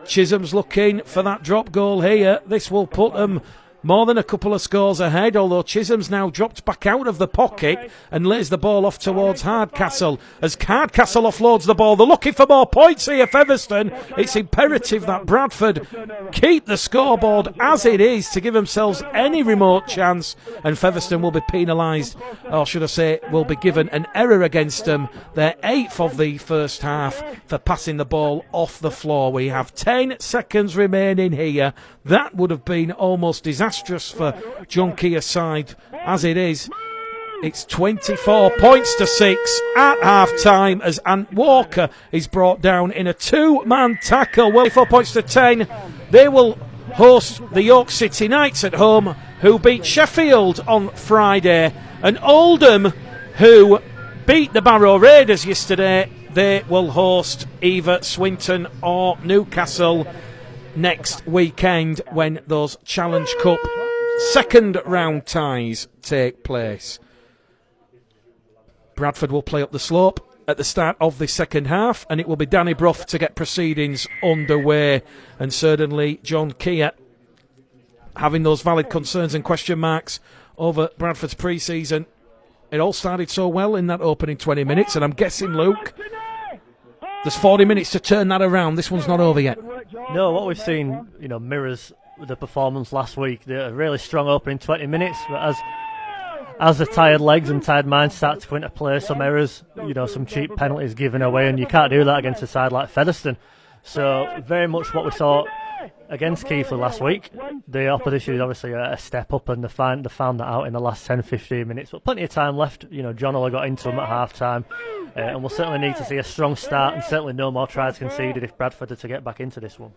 Chisholm's looking for that drop goal here. This will put them more than a couple of scores ahead, although Chisholm's now dropped back out of the pocket and lays the ball off towards Hardcastle. As Hardcastle offloads the ball, they're looking for more points here, Featherstone. It's imperative that Bradford keep the scoreboard as it is to give themselves any remote chance, and Featherstone will be penalised, or should I say, will be given an error against them. They're 8th of the first half for passing the ball off the floor. We have 10 seconds remaining here. That would have been almost disastrous for John Keir's side. As it is, it's 24 points to 6 at half-time as Ant Walker is brought down in a two-man tackle. Well, 4 points to 10. They will host the York City Knights at home, who beat Sheffield on Friday. And Oldham, who beat the Barrow Raiders yesterday, they will host either Swinton or Newcastle next weekend when those Challenge Cup second round ties take place. Bradford will play up the slope at the start of the second half, and it will be Danny Brough to get proceedings underway. And certainly John Keir having those valid concerns and question marks over Bradford's pre-season. It all started so well in that opening 20 minutes, and I'm guessing, Luke, there's 40 minutes to turn that around. This one's not over yet. No, what we've seen, mirrors the performance last week. They're a really strong opening 20 minutes, but as the tired legs and tired minds start to come into play, some errors, some cheap penalties given away, and you can't do that against a side like Featherstone. So very much what we saw against Keighley last week. The opposition is obviously a step up, and they found that out in the last 10-15 minutes. But plenty of time left. John Ola got into them at half time, and we'll certainly need to see a strong start and certainly no more tries conceded if Bradford are to get back into this one.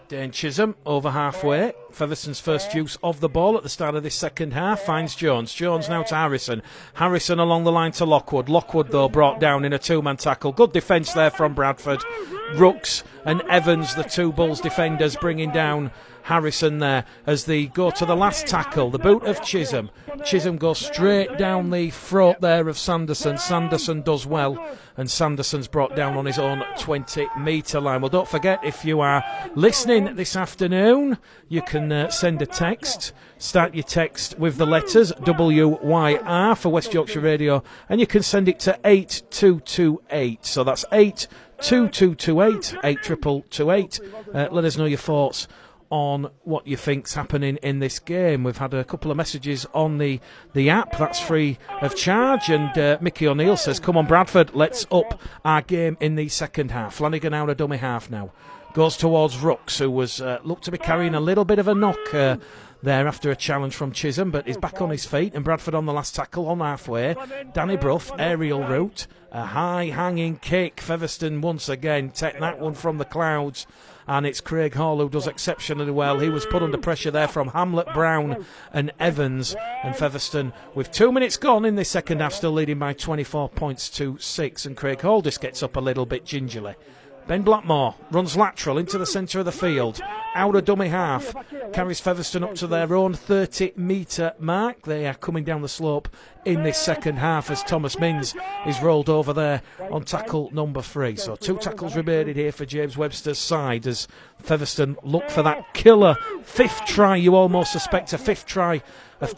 Dane Chisholm over halfway. Featherstone's first use of the ball at the start of this second half finds Jones. Jones now to Harrison. Harrison along the line to Lockwood. Lockwood, though, brought down in a two-man tackle. Good defence there from Bradford. Rooks and Evans, the two Bulls defenders, bringing down Harrison there as they go to the last tackle. The boot of Chisholm. Chisholm goes straight down the throat there of Sanderson. Sanderson does well, and Sanderson's brought down on his own 20-metre line. Well, don't forget, if you are listening this afternoon, you can send a text. Start your text with the letters WYR for West Yorkshire Radio, and you can send it to 8228. So that's 82228, 8228. Let us know your thoughts on what you think's happening in this game. We've had a couple of messages on the app that's free of charge, and Mickey O'Neill says, come on Bradford, let's up our game in the second half. Flanagan out a dummy half now, goes towards Rooks, who was looked to be carrying a little bit of a knock there after a challenge from Chisholm, but he's back on his feet, and Bradford on the last tackle on halfway. Danny Brough, aerial route, a high hanging kick. Featherstone once again take that one from the clouds, and it's Craig Hall who does exceptionally well. He was put under pressure there from Hamlet, Brown and Evans, and Featherstone, with 2 minutes gone in this second half, still leading by 24 points to 6, and Craig Hall just gets up a little bit gingerly. Ben Blackmore runs lateral into the centre of the field, out a dummy half, carries Featherstone up to their own 30-metre mark. They are coming down the slope in this second half as Thomas Mins is rolled over there on tackle number 3. So 2 tackles remaining here for James Webster's side as Featherstone look for that killer 5th try. You almost suspect a 5th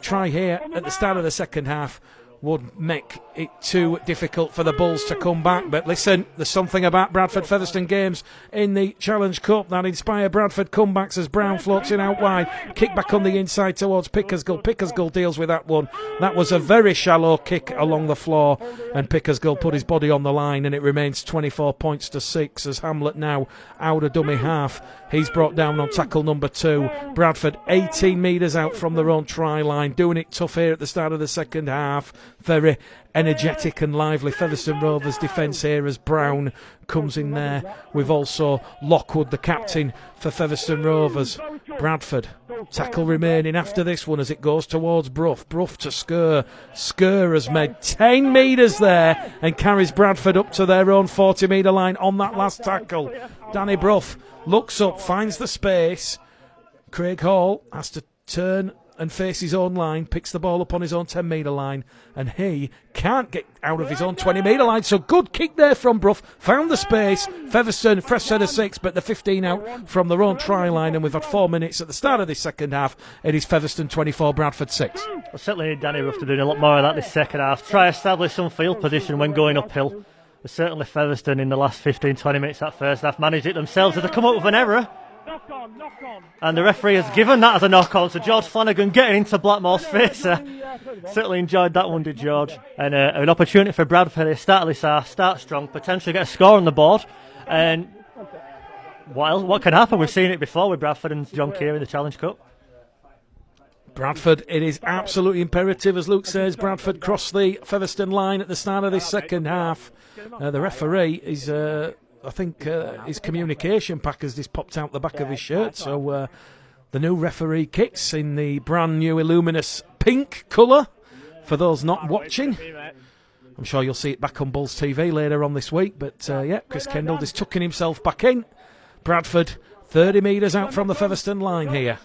try here at the start of the second half would make it too difficult for the Bulls to come back. But listen, there's something about Bradford-Featherstone games in the Challenge Cup that inspire Bradford comebacks as Brown floats in out wide. Kick back on the inside towards Pickersgill. Pickersgill deals with that one. That was a very shallow kick along the floor, and Pickersgill put his body on the line, and it remains 24 points to 6 as Hamlet now out a dummy half. He's brought down on tackle number 2. Bradford 18 metres out from their own try line, doing it tough here at the start of the second half. Very energetic and lively Featherstone Rovers defence here as Brown comes in there. We've also Lockwood, the captain for Featherstone Rovers. Bradford, tackle remaining after this one as it goes towards Brough. Brough to Skur. Skur has made 10 metres there and carries Bradford up to their own 40-metre line on that last tackle. Danny Brough looks up, finds the space. Craig Hall has to turn and face his own line, picks the ball up on his own 10-metre line, and he can't get out of his own 20-metre line. So good kick there from Brough, found the space. Featherstone, fresh set of 6, but the 15 out from their own try line, and we've had 4 minutes at the start of this second half. It is Featherstone 24, Bradford 6. Well, certainly Danny Brough to do a lot more of that this second half. Try establish some field position when going uphill. But certainly Featherstone in the last 15-20 minutes that first half managed it themselves. They come up with an error, and the referee has given that as a knock-on. So George Flanagan getting into Blackmore's face. Certainly enjoyed that one, did George. And an opportunity for Bradford to start this half, start strong, potentially get a score on the board. And what can happen? We've seen it before with Bradford and John Keir in the Challenge Cup. Bradford, it is absolutely imperative, as Luke says, Bradford cross the Featherstone line at the start of this second half. The referee is, I think, his communication pack has just popped out the back of his shirt. So the new referee kicks in the brand new illuminous pink colour for those not watching. I'm sure you'll see it back on Bulls TV later on this week. But yeah, Chris Kendall just tucking himself back in. Bradford 30 metres out from the Featherstone line here.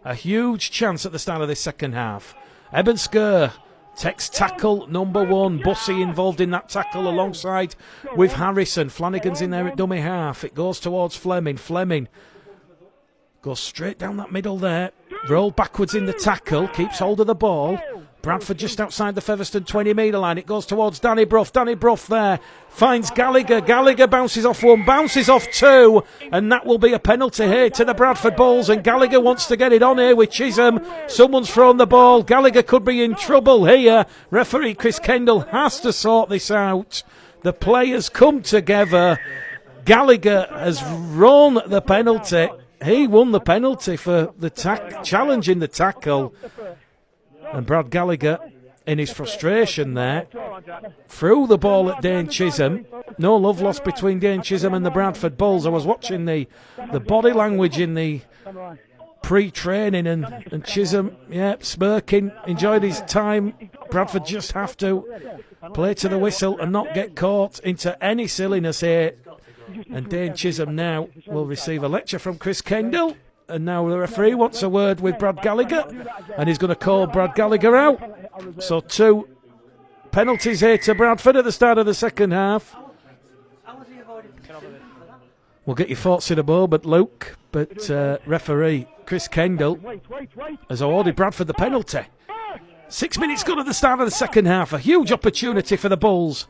A huge chance at the start of this second half. Eben Skur takes tackle number 1. Bussey involved in that tackle alongside with Harrison. Flanagan's in there at dummy half. It goes towards Fleming. Fleming goes straight down that middle there. Rolled backwards in the tackle. Keeps hold of the ball. Bradford just outside the Featherston 20-metre line. It goes towards Danny Brough. Danny Brough there finds Gallagher. Gallagher bounces off one, bounces off two, and that will be a penalty here to the Bradford Bulls. And Gallagher wants to get it on here with Chisholm. Someone's thrown the ball. Gallagher could be in trouble here. Referee Chris Kendall has to sort this out. The players come together. Gallagher has run the penalty. He won the penalty for the challenging the tackle. And Brad Gallagher, in his frustration there, threw the ball at Dane Chisholm. No love lost between Dane Chisholm and the Bradford Bulls. I was watching the body language in the pre-training, and Chisholm, smirking, enjoyed his time. Bradford just have to play to the whistle and not get caught into any silliness here. And Dane Chisholm now will receive a lecture from Chris Kendall. And now the referee wants a word with Brad Gallagher, and he's going to call Brad Gallagher out. So 2 penalties here to Bradford at the start of the second half. We'll get your thoughts in a moment, Luke. But referee Chris Kendall has awarded Bradford the penalty. 6 minutes gone at the start of the second half. A huge opportunity for the Bulls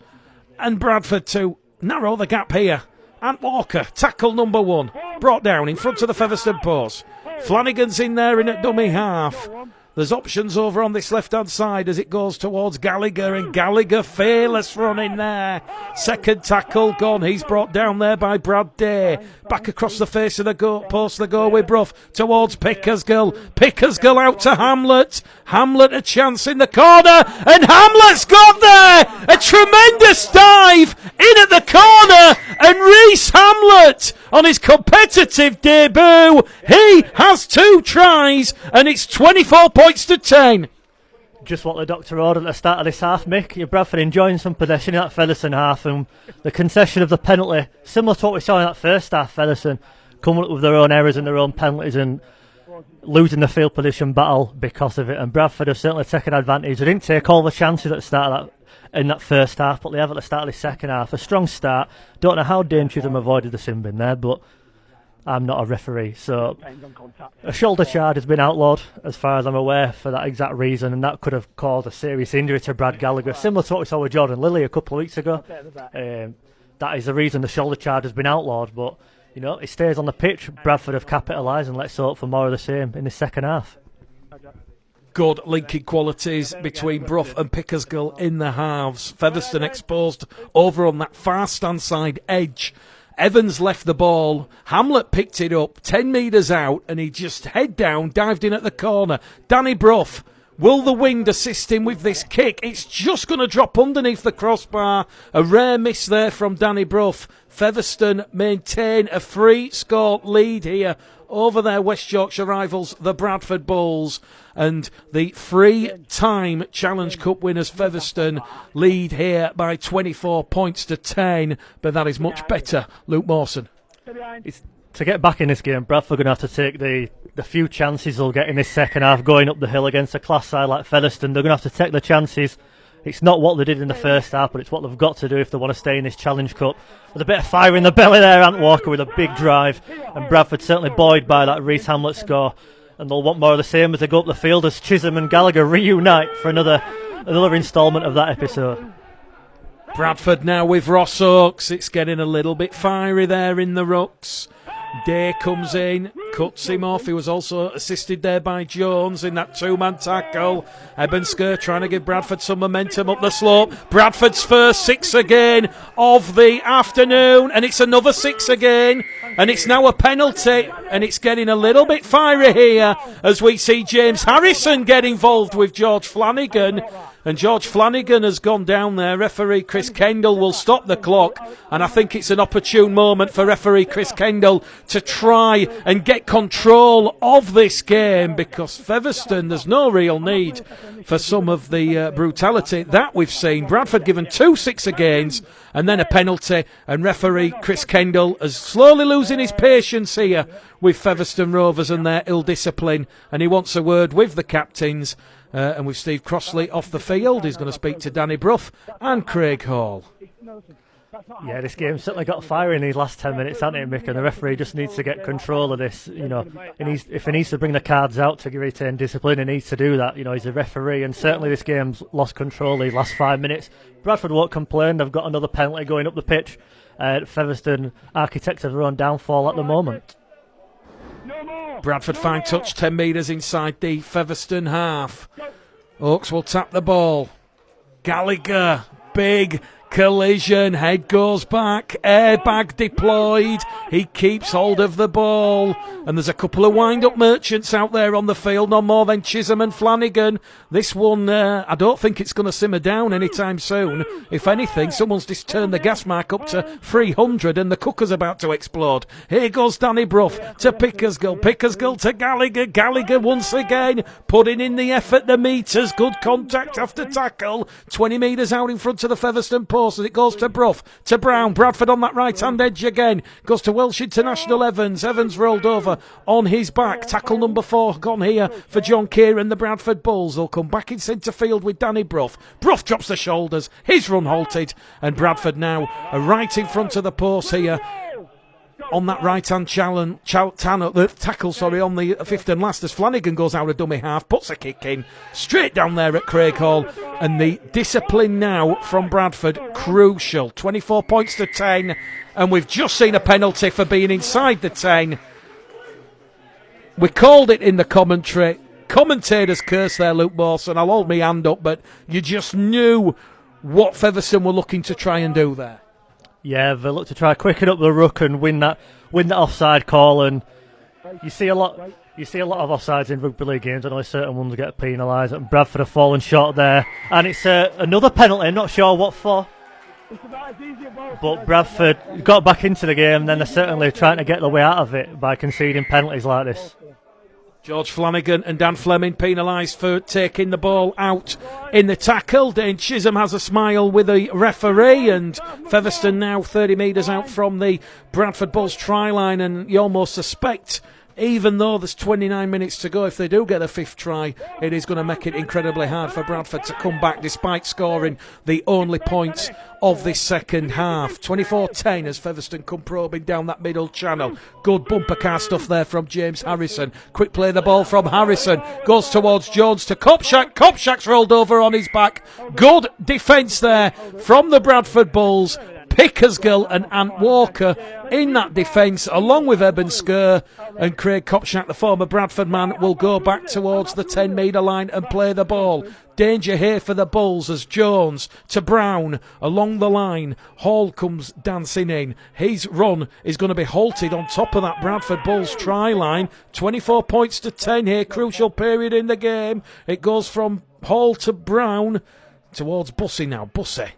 and Bradford to narrow the gap here. Ant Walker, tackle number 1, brought down in front of the Featherston post. Flanagan's in there in at dummy half. There's options over on this left-hand side as it goes towards Gallagher, and Gallagher fearless running there. Second tackle gone. He's brought down there by Brad Day. Back across the face of the post they go with Brough towards Pickersgill. Pickersgill out to Hamlet. Hamlet a chance in the corner, and Hamlet's got there! A tremendous dive in at the corner, and Reece Hamlet on his competitive debut. He has 2 tries, and it's 24 points to 10. Just what the doctor ordered at the start of this half, Mick. You're Bradford enjoying some possession in that Featherston half, and the concession of the penalty, similar to what we saw in that first half. Featherston coming up with their own errors and their own penalties and losing the field position battle because of it. And Bradford have certainly taken advantage. They didn't take all the chances at the start of that in that first half, but they have at the start of the second half. A strong start. Don't know how Dane Chisholm avoided the sin bin there, but I'm not a referee, so a shoulder charge has been outlawed as far as I'm aware for that exact reason, and that could have caused a serious injury to Brad Gallagher, similar to what we saw with Jordan Lilly a couple of weeks ago. That is the reason the shoulder charge has been outlawed, but you know, it stays on the pitch. Bradford have capitalised, and let's hope for more of the same in the second half. Good linking qualities between Brough and Pickersgill in the halves. Featherston exposed over on that far stand side edge. Evans left the ball. Hamlet picked it up 10 metres out, and he just head down, dived in at the corner. Danny Brough, will the wind assist him with this kick? It's just going to drop underneath the crossbar. A rare miss there from Danny Brough. Featherston maintain a 3-score lead here over their West Yorkshire rivals, the Bradford Bulls. And the 3-time Challenge Cup winners, Featherston, lead here by 24 points to 10. But that is much better, Luke Mawson. To get back in this game, Bradford are going to have to take the few chances they'll get in this second half going up the hill against a class side like Featherston. They're going to have to take the chances. It's not what they did in the first half, but it's what they've got to do if they want to stay in this Challenge Cup. With a bit of fire in the belly there, Ant Walker with a big drive, and Bradford certainly buoyed by that Reece Hamlet score, and they'll want more of the same as they go up the field as Chisholm and Gallagher reunite for another instalment of that episode. Bradford now with Ross Oakes. It's getting a little bit fiery there in the rucks. Day comes in, cuts him off. He was also assisted there by Jones in that 2-man tackle. Ebensker trying to give Bradford some momentum up the slope. Bradford's first 6 again of the afternoon, and it's another 6 again, and it's now a penalty, and it's getting a little bit fiery here as we see James Harrison get involved with George Flanagan. And George Flanagan has gone down there. Referee Chris Kendall will stop the clock, and I think it's an opportune moment for referee Chris Kendall to try and get control of this game, because Featherston, there's no real need for some of the brutality that we've seen. Bradford given 2 6-agains and then a penalty, and referee Chris Kendall is slowly losing his patience here with Featherston Rovers and their ill discipline, and he wants a word with the captains. And with Steve Crossley off the field, he's going to speak to Danny Brough and Craig Hall. Yeah, this game's certainly got fire in these last 10 minutes, hasn't it, Mick? And the referee just needs to get control of this. You know, if he needs to bring the cards out to retain discipline, he needs to do that. You know, he's a referee, and certainly this game's lost control these last 5 minutes. Bradford won't complain. They've got another penalty going up the pitch. Featherston, architects of their own downfall at the moment. Bradford fine touch, 10 metres inside the Featherston half. Oaks will tap the ball. Gallagher, big collision, head goes back, airbag deployed, he keeps hold of the ball, and there's a couple of wind-up merchants out there on the field, no more than Chisholm and Flanagan. This one, I don't think it's going to simmer down anytime soon. If anything, someone's just turned the gas mark up to 300 and the cooker's about to explode. Here goes Danny Brough to Pickersgill to Gallagher. Gallagher once again putting in the effort, the metres, good contact after tackle, 20 metres out in front of the Featherston post. As it goes to Brough, to Brown, Bradford on that right-hand edge again, goes to Welsh International Evans rolled over on his back, tackle number 4 gone here for John Kieran, the Bradford Bulls. They'll come back in centre field with Danny Brough. Brough drops the shoulders, his run halted, and Bradford now are right in front of the post here on that right-hand tackle on the fifth and last as Flanagan goes out of dummy half, puts a kick in, straight down there at Craig Hall, and the discipline now from Bradford, crucial, 24 points to 10, and we've just seen a penalty for being inside the 10. We called it in the commentary, commentators curse there, Luke Mawson, I'll hold my hand up, but you just knew what Featherston were looking to try and do there. Yeah, they look to try quicken up the ruck and win that offside call, and you see a lot of offsides in rugby league games. I know certain ones get penalised, and Bradford have fallen short there, and it's another penalty. I'm not sure what for, but Bradford got back into the game. Then they're certainly trying to get the way out of it by conceding penalties like this. George Flanagan and Dan Fleming penalised for taking the ball out in the tackle. Dane Chisholm has a smile with the referee, and Featherston now 30 metres out from the Bradford Bulls try line, and you almost suspect, even though there's 29 minutes to go, if they do get a fifth try, it is going to make it incredibly hard for Bradford to come back despite scoring the only points of this second half. 24-10 as Featherston come probing down that middle channel. Good bumper car stuff there from James Harrison. Quick play the ball from Harrison. Goes towards Jones to Kopczak. Kopczak's rolled over on his back. Good defence there from the Bradford Bulls. Pickersgill and Ant Walker in that defence, along with Eben Skur, and Craig Kopczak, the former Bradford man, will go back towards the 10-metre line and play the ball. Danger here for the Bulls as Jones to Brown along the line. Hall comes dancing in. His run is going to be halted on top of that Bradford Bulls try line. 24 points to 10 here, crucial period in the game. It goes from Hall to Brown towards Bussey now. Bussey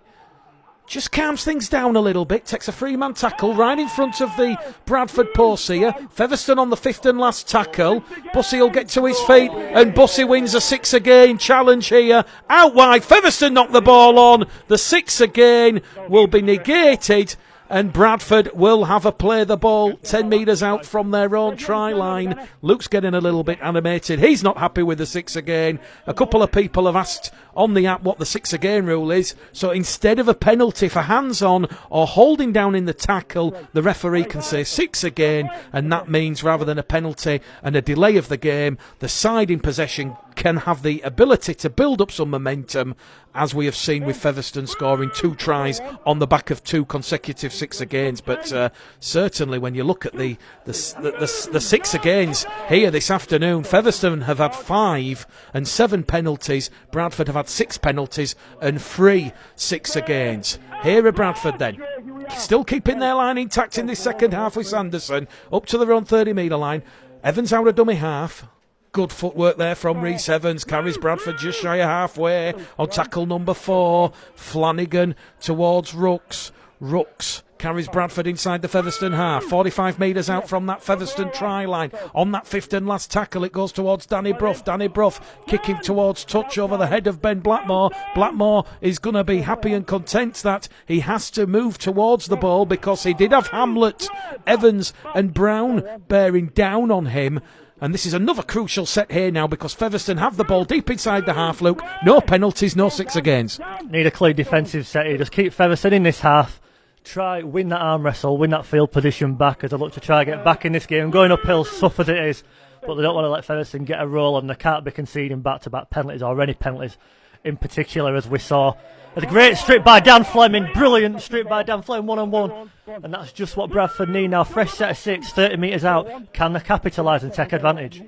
just calms things down a little bit, takes a three-man tackle right in front of the Bradford post here. Featherston on the fifth and last tackle. Bussey will get to his feet, and Bussey wins a 6 again challenge here. Out wide, Featherston knocked the ball on. The 6 again will be negated, and Bradford will have a play the ball 10 metres out from their own try line. Luke's getting a little bit animated. He's not happy with the 6 again. A couple of people have asked on the app what the 6 again rule is. So instead of a penalty for hands on or holding down in the tackle, the referee can say 6 again, and that means rather than a penalty and a delay of the game, the side in possession can have the ability to build up some momentum, as we have seen with Featherston scoring 2 tries on the back of 2 consecutive 6 agains. But certainly when you look at the 6 agains here this afternoon, Featherston have had 5 and 7 penalties. Bradford have had 6 penalties and 3 6 agains. Here are Bradford then, still keeping their line intact in this second half with Sanderson up to their own 30-metre line. Evans out of dummy half. Good footwork there from Rhys Evans. Carries Bradford just shy of halfway on tackle number 4. Flanagan towards Rooks. Rooks carries Bradford inside the Featherston half. 45 metres out from that Featherston try line. On that fifth and last tackle, it goes towards Danny Brough. Danny Brough kicking towards touch over the head of Ben Blackmore. Blackmore is going to be happy and content that he has to move towards the ball because he did have Hamlet, Evans and Brown bearing down on him. And this is another crucial set here now because Featherston have the ball deep inside the half, Luke. No penalties, no 6 agains. Need a clean defensive set here. Just keep Featherston in this half. try win that arm wrestle, win that field position back as they look to try get back in this game. Going uphill, tough as it is, but they don't want to let Featherston get a roll, and they can't be conceding back-to-back penalties or any penalties in particular, as we saw. A great strip by Dan Fleming, brilliant strip by Dan Fleming, one-on-one, and that's just what Bradford need now. Fresh set of 6, 30 metres out. Can they capitalise and take advantage?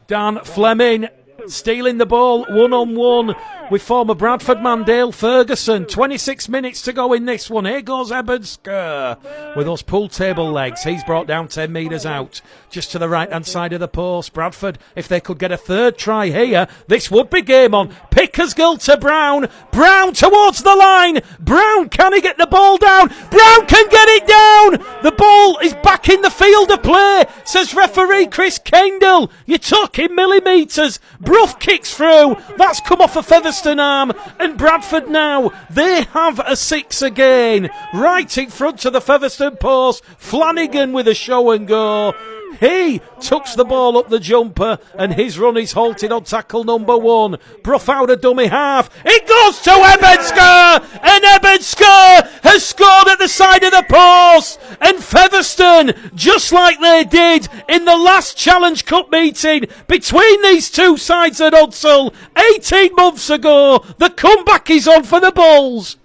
Dan Fleming stealing the ball one-on-one with former Bradford man Dale Ferguson. 26 minutes to go in this one. Here goes Ebensker with those pool table legs. He's brought down 10 metres out, just to the right-hand side of the post. Bradford, if they could get a third try here, this would be game on. Pickersgill to Brown. Brown towards the line. Brown, can he get the ball down? Brown can get it down. The ball is back in the field of play, says referee Chris Kendall. You're talking millimetres. Bruff kicks through. That's come off a Featherstone arm. And Bradford now, they have a 6 again. Right in front of the Featherstone post. Flanagan with a show and go. He tucks the ball up the jumper, and his run is halted on tackle number 1. Bruff out a dummy half. It goes to Ebensker, and Ebensker has scored at the side of the post. And Featherstone, just like they did in the last Challenge Cup meeting between these two sides at Hudsall 18 months ago, the comeback is on for the Bulls.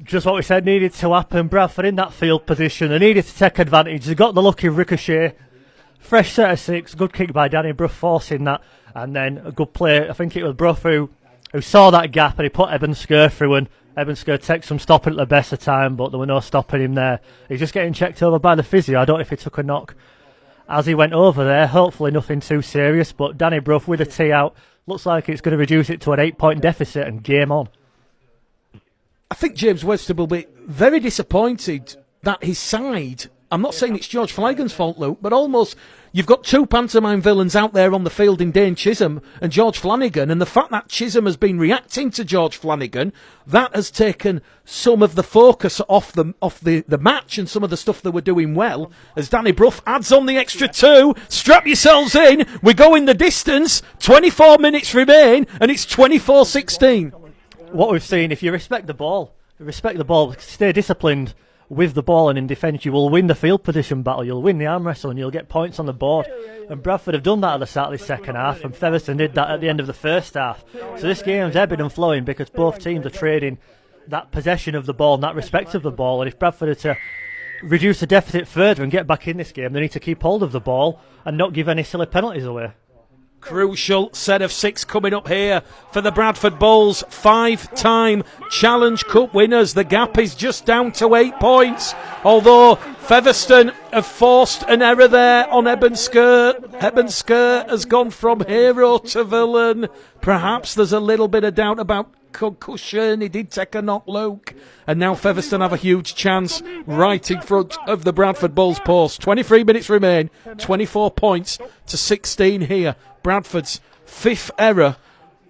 Just what we said needed to happen. Bradford in that field position. They needed to take advantage. They got the lucky ricochet. Fresh set of 6, good kick by Danny Bruff forcing that, and then a good play. I think it was Bruff who saw that gap and he put Ebensker through, and Ebensker takes some stopping at the best of time, but there were no stopping him there. He's just getting checked over by the physio. I don't know if he took a knock as he went over there. Hopefully nothing too serious, but Danny Bruff with a tee out. Looks like it's going to reduce it to an 8-point deficit and game on. I think James Webster will be very disappointed that his side, I'm not saying it's George Flanagan's fault, Luke, but almost you've got two pantomime villains out there on the field in Dane Chisholm and George Flanagan, and the fact that Chisholm has been reacting to George Flanagan, that has taken some of the focus off the match and some of the stuff they were doing well, as Danny Bruff adds on the extra 2. Strap yourselves in, we're going the distance, 24 minutes remain, and it's 24-16. What we've seen, if you respect the ball, stay disciplined with the ball and in defence, you will win the field position battle, you'll win the arm wrestle, and you'll get points on the board. And Bradford have done that at the start of the second half, and Featherston did that at the end of the first half. So this game's ebbing and flowing because both teams are trading that possession of the ball and that respect of the ball. And if Bradford are to reduce the deficit further and get back in this game, they need to keep hold of the ball and not give any silly penalties away. Crucial set of 6 coming up here for the Bradford Bulls. 5-time Challenge Cup winners. The gap is just down to 8 points. Although Featherstone have forced an error there on Ebensker. Ebensker has gone from hero to villain. Perhaps there's a little bit of doubt about concussion. He did take a knock, Luke. And now Featherstone have a huge chance right in front of the Bradford Bulls post. 23 minutes remain. 24 points to 16 here. Bradford's 5th error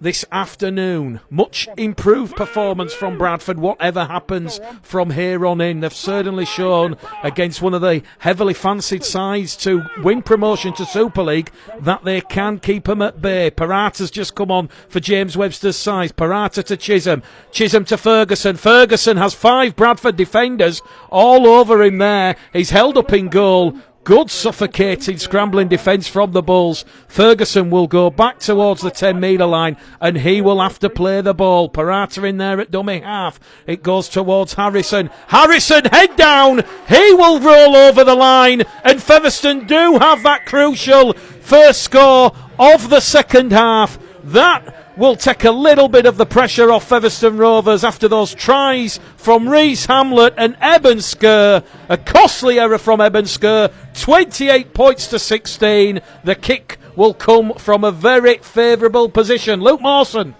this afternoon. Much improved performance from Bradford, whatever happens from here on in. They've certainly shown against one of the heavily fancied sides to win promotion to Super League that they can keep them at bay. Parata's just come on for James Webster's side. Parata to Chisholm. Chisholm to Ferguson. Ferguson has 5 Bradford defenders all over him there. He's held up in goal. Good suffocating scrambling defence from the Bulls. Ferguson will go back towards the 10-metre line and he will have to play the ball. Parata in there at dummy half. It goes towards Harrison. Harrison head down. He will roll over the line, and Featherston do have that crucial first score of the second half. That will take a little bit of the pressure off Featherstone Rovers after those tries from Rees Hamlet and Ebensker. A costly error from Ebensker. 28 points to 16. The kick will come from a very favourable position. Luke Mawson.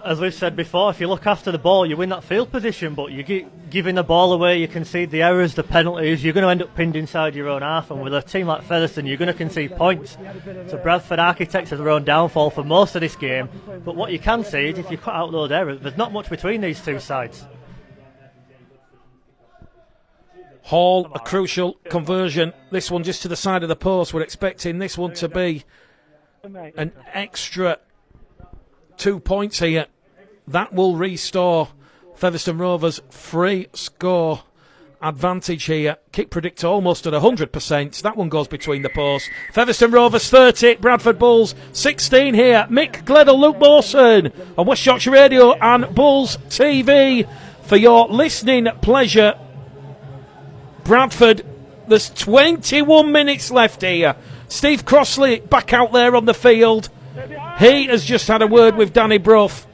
As we've said before, if you look after the ball, you win that field position, but you keep giving the ball away, you concede the errors, the penalties, you're going to end up pinned inside your own half, and with a team like Featherstone, you're going to concede points. So Bradford architects their own downfall for most of this game, but what you can see is if you cut out those errors, there's not much between these two sides. Hall, a crucial conversion. This one just to the side of the post. We're expecting this one to be an extra 2 points here. That will restore Featherstone Rovers' free score advantage here. Kick predictor almost at 100%. That one goes between the posts. Featherstone Rovers 30, Bradford Bulls 16 here. Mick Gledell, Luke Mawson on West Yorkshire Radio and Bulls TV for your listening pleasure. Bradford, there's 21 minutes left here. Steve Crossley back out there on the field. He has just had a word with Danny Brough.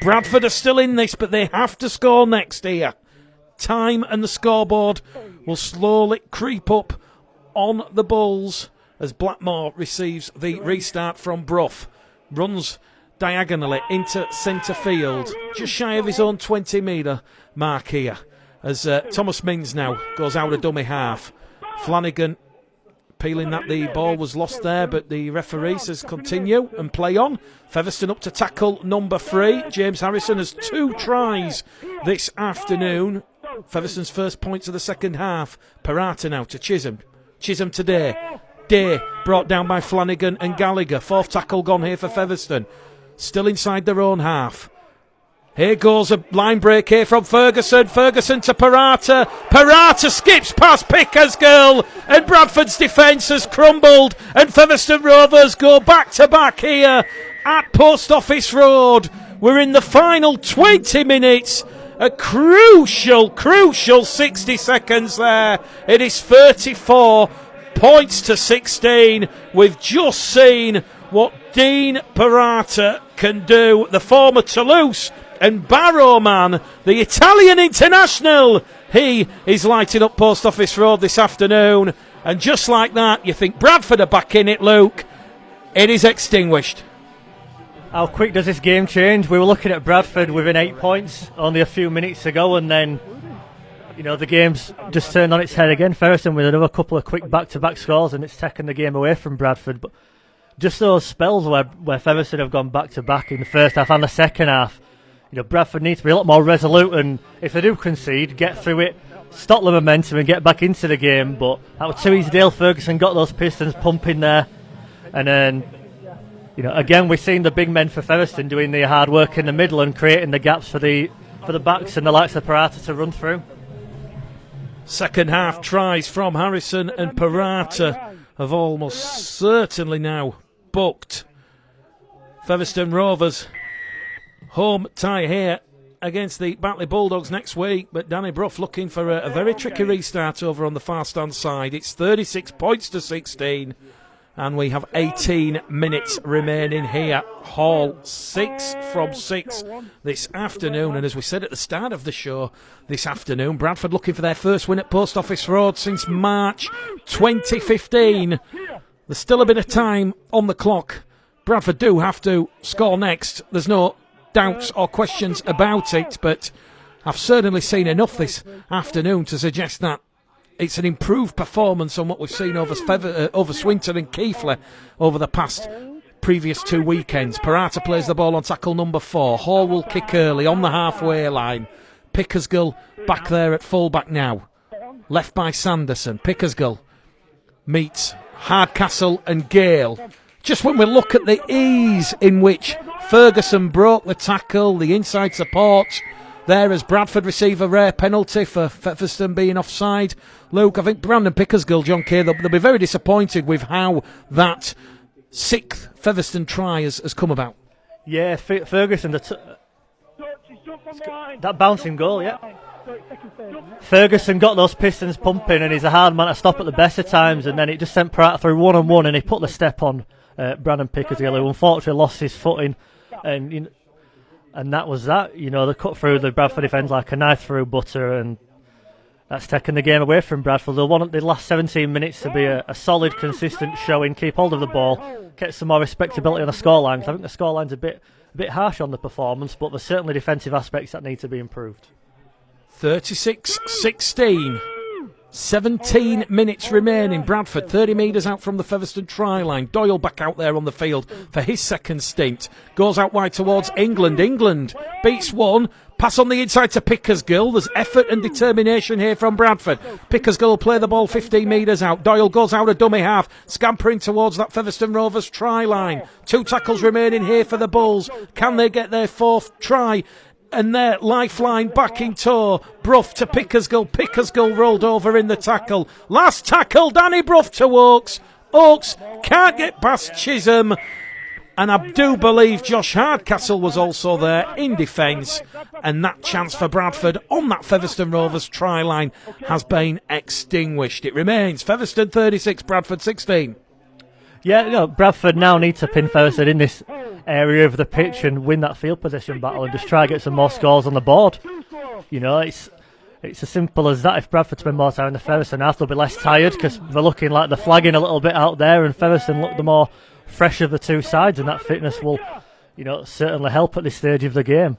Bradford are still in this, but they have to score next here. Time and the scoreboard will slowly creep up on the Bulls as Blackmore receives the restart from Brough. Runs diagonally into centre field, just shy of his own 20-metre mark here. As Thomas Mings now goes out of dummy half. Flanagan appealing that the ball was lost there, but the referee says continue and play on. Featherstone up to tackle number 3. James Harrison has 2 tries this afternoon. Featherstone's first points of the second half. Parata now to Chisholm. Chisholm to Day. Day brought down by Flanagan and Gallagher. 4th tackle gone here for Featherstone. Still inside their own half. Here goes a line break here from Ferguson. Ferguson to Parata. Parata skips past Pickersgill. And Bradford's defence has crumbled. And Featherstone Rovers go back to back here at Post Office Road. We're in the final 20 minutes. A crucial 60 seconds there. It is 34 points to 16. We've just seen what Dean Parata can do. The former Toulouse and Barrow man, the Italian international, he is lighting up Post Office Road this afternoon. And just like that, you think Bradford are back in it, Luke. It is extinguished. How quick does this game change? We were looking at Bradford within 8 points only a few minutes ago, and then, you know, the game's just turned on its head again. Featherstone with another couple of quick back-to-back scores, and it's taken the game away from Bradford. But just those spells where Featherstone have gone back-to-back in the first half and the second half, you know, Bradford needs to be a lot more resolute, and if they do concede, get through it, stop the momentum and get back into the game. But that was too easy. Dale Ferguson got those pistons pumping there, and then, you know, again, we've seen the big men for Featherstone doing the hard work in the middle and creating the gaps for the backs and the likes of Parata to run through. Second half tries from Harrison and Parata have almost certainly now booked. Featherstone Rovers home tie here against the Batley Bulldogs next week, but Danny Brough looking for a very tricky restart over on the far stand side. It's 36 points to 16. And we have 18 minutes remaining here. Hall 6 from 6 this afternoon. And as we said at the start of the show this afternoon, Bradford looking for their first win at Post Office Road since March 2015. There's still a bit of time on the clock. Bradford do have to score next. There's no doubts or questions about it. But I've certainly seen enough this afternoon to suggest that it's an improved performance on what we've seen over Swinton and Keighley over the past previous 2 weekends. Parata plays the ball on tackle number 4. Hall will kick early on the halfway line. Pickersgill back there at fullback now. Left by Sanderson. Pickersgill meets Hardcastle and Gale. Just when we look at the ease in which Ferguson broke the tackle, the inside support there as Bradford receive a rare penalty for Featherstone being offside. Luke, I think Brandon Pickersgill, John Kay, they'll be very disappointed with how that 6th Featherstone try has come about. Yeah, Ferguson, that bouncing goal, yeah. Ferguson got those pistons pumping, and he's a hard man to stop at the best of times, and then it just sent Pratt through one-on-one, and he put the step on Brandon Pickersgill, who unfortunately lost his footing, and that was that. You know, they cut through the Bradford defence like a knife through butter, and that's taken the game away from Bradford. They'll want the last 17 minutes to be a solid, consistent showing, keep hold of the ball, get some more respectability on the scoreline. I think the scoreline's a bit harsh on the performance, but there's certainly defensive aspects that need to be improved. 36-16. 17 minutes remaining. Bradford 30 metres out from the Featherstone try line. Doyle back out there on the field for his second stint. Goes out wide towards England. England beats one. Pass on the inside to Pickersgill. There's effort and determination here from Bradford. Pickersgill will play the ball 15 metres out. Doyle goes out a dummy half, scampering towards that Featherstone Rovers try line. 2 tackles remaining here for the Bulls. Can they get their 4th try and their lifeline back in tow. Brough to Pickersgill. Pickersgill rolled over in the tackle. Last tackle, Danny Brough to Oakes. Oakes can't get past Chisholm. And I do believe Josh Hardcastle was also there in defence. And that chance for Bradford on that Featherstone Rovers try line has been extinguished. It remains Featherstone 36, Bradford 16. Yeah, Bradford now need to pin Featherstone in this area of the pitch and win that field position battle and just try to get some more scores on the board. It's as simple as that. If Bradford spend more time in the Featherstone half, they'll be less tired because they're looking like they're flagging a little bit out there, and Featherstone look the more fresh of the two sides, and that fitness will, certainly help at this stage of the game.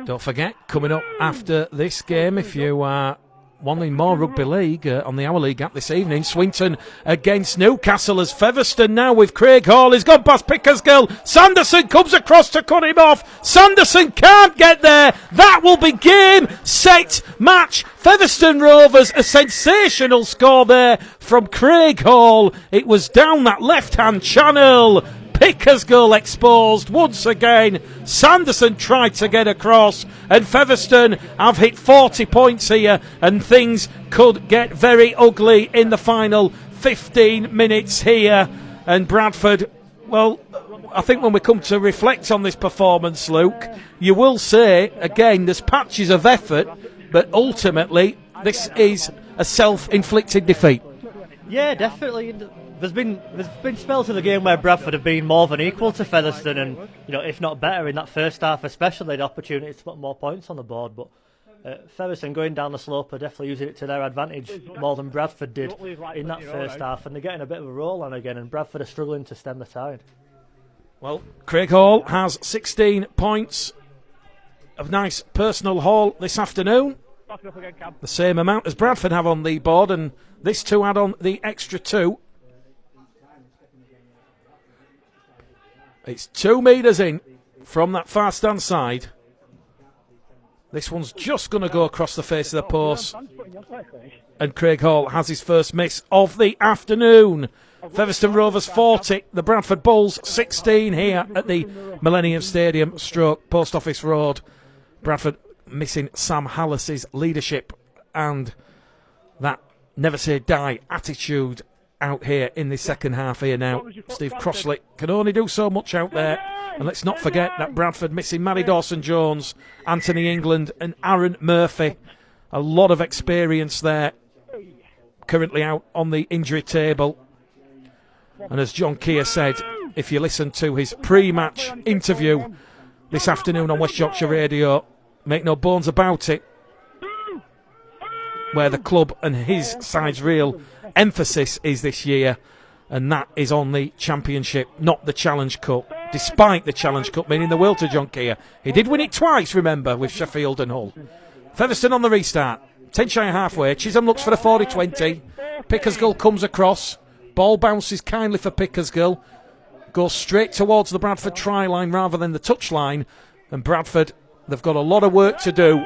Don't forget, coming up after this game, if you are wanting more rugby league on the Hour League app this evening, Swinton against Newcastle as Featherstone now with Craig Hall. He's gone past Pickersgill. Sanderson comes across to cut him off. Sanderson can't get there. That will be game, set, match. Featherstone Rovers, a sensational score there from Craig Hall. It was down that left-hand channel. Pickersgill exposed once again. Sanderson tried to get across, and Featherstone have hit 40 points here, and things could get very ugly in the final 15 minutes here. And Bradford, well, I think when we come to reflect on this performance, Luke, you will say, again, there's patches of effort, but ultimately this is a self-inflicted defeat. Yeah, definitely. There's been spells of the game where Bradford have been more than equal to Featherstone, and if not better in that first half, especially the opportunity to put more points on the board. But Featherstone going down the slope are definitely using it to their advantage more than Bradford did in that first half, and they're getting a bit of a roll on again, and Bradford are struggling to stem the tide. Well, Craig Hall has 16 points of nice personal haul this afternoon. The same amount as Bradford have on the board, and this two add on the extra 2. It's 2 metres in from that far stand side. This one's just going to go across the face of the post. And Craig Hall has his first miss of the afternoon. Featherstone Rovers 40, the Bradford Bulls 16 here at the Millennium Stadium / Post Office Road. Bradford missing Sam Hallis's leadership and that never say die attitude out here in the second half here now. Steve Crossley can only do so much out there. And let's not forget that Bradford missing Matty Dawson-Jones, Anthony England and Aaron Murphy. A lot of experience there. Currently out on the injury table. And as John Keir said, if you listen to his pre-match interview this afternoon on West Yorkshire Radio, make no bones about it, where the club and his side's real emphasis is this year, and that is on the Championship, not the Challenge Cup, despite the Challenge Cup meaning the world to John Keir. He did win it twice, remember, with Sheffield and Hull. Featherstone on the restart, 10 shy halfway. Chisholm looks for the 40-20. Pickersgill comes across. Ball bounces kindly for Pickersgill. Goes straight towards the Bradford try line rather than the touch line. And Bradford, they've got a lot of work to do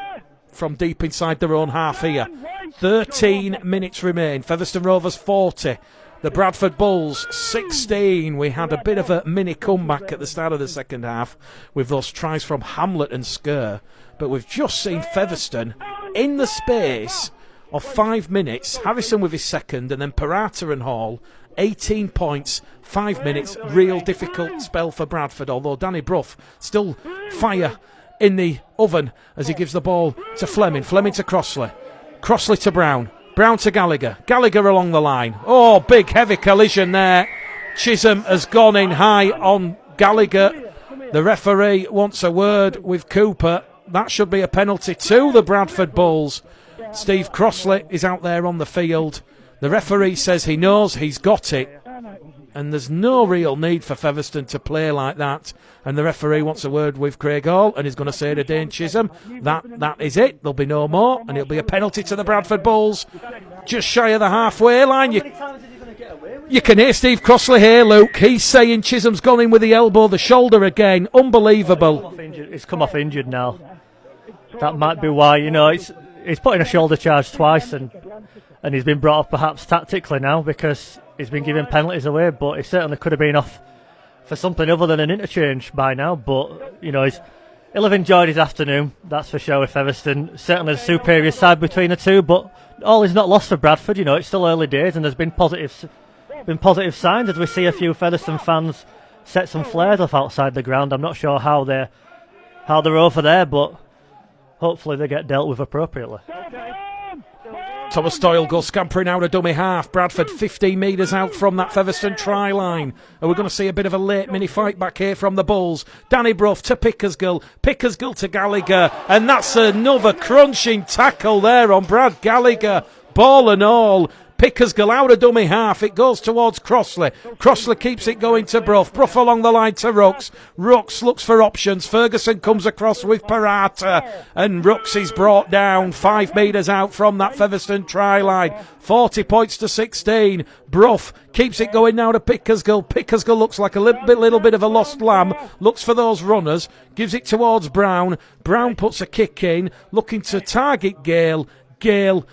from deep inside their own half here. 13 minutes remain. Featherstone Rovers 40. The Bradford Bulls 16. We had a bit of a mini comeback at the start of the second half with those tries from Hamlet and Skur. But we've just seen Featherstone in the space of 5 minutes. Harrison with his second, and then Parata and Hall. 18 points, 5 minutes. Real difficult spell for Bradford, although Danny Brough still fire in the oven as he gives the ball to Fleming. Fleming to Crossley. Crossley to Brown. Brown to Gallagher. Gallagher along the line. Oh, big heavy collision there. Chisholm has gone in high on Gallagher. The referee wants a word with Cooper. That should be a penalty to the Bradford Bulls. Steve Crossley is out there on the field. The referee says he knows he's got it. And there's no real need for Featherstone to play like that. And the referee wants a word with Craig Hall, and he's going to say to Dane Chisholm, that is it. There'll be no more, and it'll be a penalty to the Bradford Bulls. Just shy of the halfway line. You can hear Steve Crossley here, Luke. He's saying Chisholm's gone in with the elbow, the shoulder again. Unbelievable. He's come off injured now. That might be why, he's put in a shoulder charge twice, and he's been brought off perhaps tactically now because he's been giving penalties away, but he certainly could have been off for something other than an interchange by now. But He'll have enjoyed his afternoon, that's for sure, with Featherstone. Certainly the superior side between the two, but all is not lost for Bradford. It's still early days, and there's been positive signs as we see a few Featherstone fans set some flares off outside the ground. I'm not sure how they're over there, but hopefully they get dealt with appropriately. Thomas Doyle goes scampering out of dummy half. Bradford 15 metres out from that Featherstone try line. And we're going to see a bit of a late mini fight back here from the Bulls. Danny Brough to Pickersgill. Pickersgill to Gallagher. And that's another crunching tackle there on Brad Gallagher. Ball and all. Pickersgill out of dummy half. It goes towards Crossley. Crossley keeps it going to Brough. Brough along the line to Rooks. Rooks looks for options. Ferguson comes across with Parata. And Rooks is brought down 5 metres out from that Featherstone try line. 40 points to 16. Brough keeps it going now to Pickersgill. Pickersgill looks like a little bit of a lost lamb. Looks for those runners. Gives it towards Brown. Brown puts a kick in. Looking to target Gale. Gale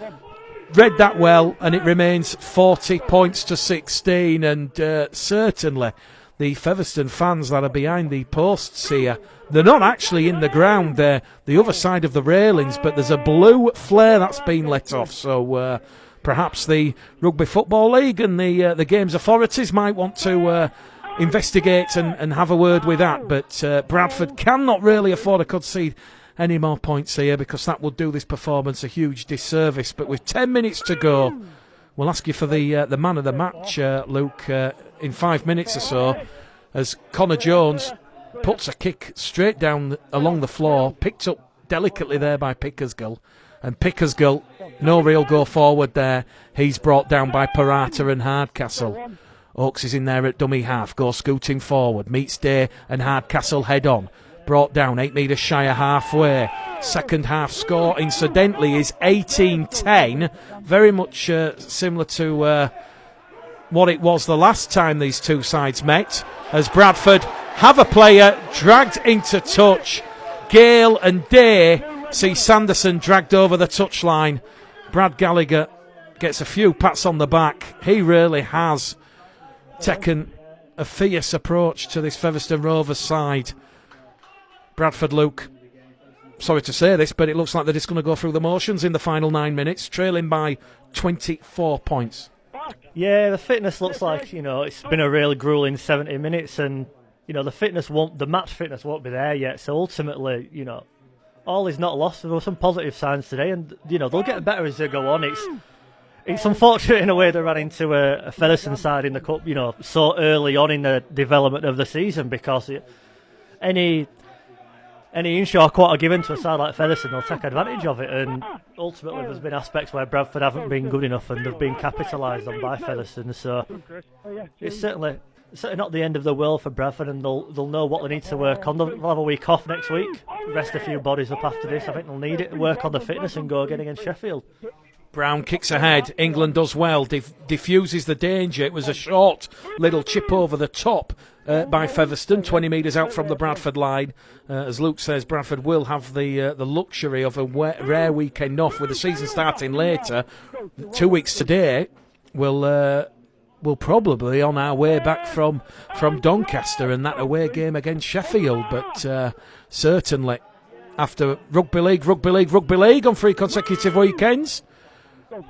read that well, and it remains 40 points to 16. And certainly the Featherstone fans that are behind the posts here, they're not actually in the ground, they're the other side of the railings, but there's a blue flare that's been let off. So perhaps the Rugby Football League and the games authorities might want to investigate and have a word with that. But Bradford cannot really afford to concede any more points here, because that will do this performance a huge disservice. But with 10 minutes to go, we'll ask you for the man of the match, Luke, in 5 minutes or so, as Connor Jones puts a kick straight down along the floor, picked up delicately there by Pickersgill. And Pickersgill, no real go forward there. He's brought down by Parata and Hardcastle. Oakes is in there at dummy half, goes scooting forward, meets Day and Hardcastle head on. Brought down 8 metres shy of halfway. Second half score, incidentally, is 18-10. Very much similar to what it was the last time these two sides met, as Bradford have a player dragged into touch. Gale and Day see Sanderson dragged over the touchline. Brad Gallagher gets a few pats on the back. He really has taken a fierce approach to this Featherstone Rovers side. Bradford, Luke, sorry to say this, but it looks like they're just going to go through the motions in the final 9 minutes, trailing by 24 points. Yeah, the fitness looks like, it's been a really grueling 70 minutes, and, the match fitness won't be there yet. So ultimately, all is not lost. There were some positive signs today, and, they'll get better as they go on. It's unfortunate in a way they ran into a Featherstone side in the cup, so early on in the development of the season, because any inshore quarter given to a side like Featherstone, they'll take advantage of it. And ultimately, there's been aspects where Bradford haven't been good enough, and they've been capitalised on by Featherstone. So it's certainly not the end of the world for Bradford, and they'll know what they need to work on. They'll have a week off next week, rest a few bodies up after this. I think they'll need it to work on the fitness and go again against Sheffield. Brown kicks ahead. England does well, diffuses the danger. It was a short little chip over the top by Featherstone, 20 metres out from the Bradford line. As Luke says, Bradford will have the luxury of a rare weekend off, with the season starting later. 2 weeks today, we'll probably on our way back from Doncaster and that away game against Sheffield. But certainly, after Rugby League on 3 consecutive weekends,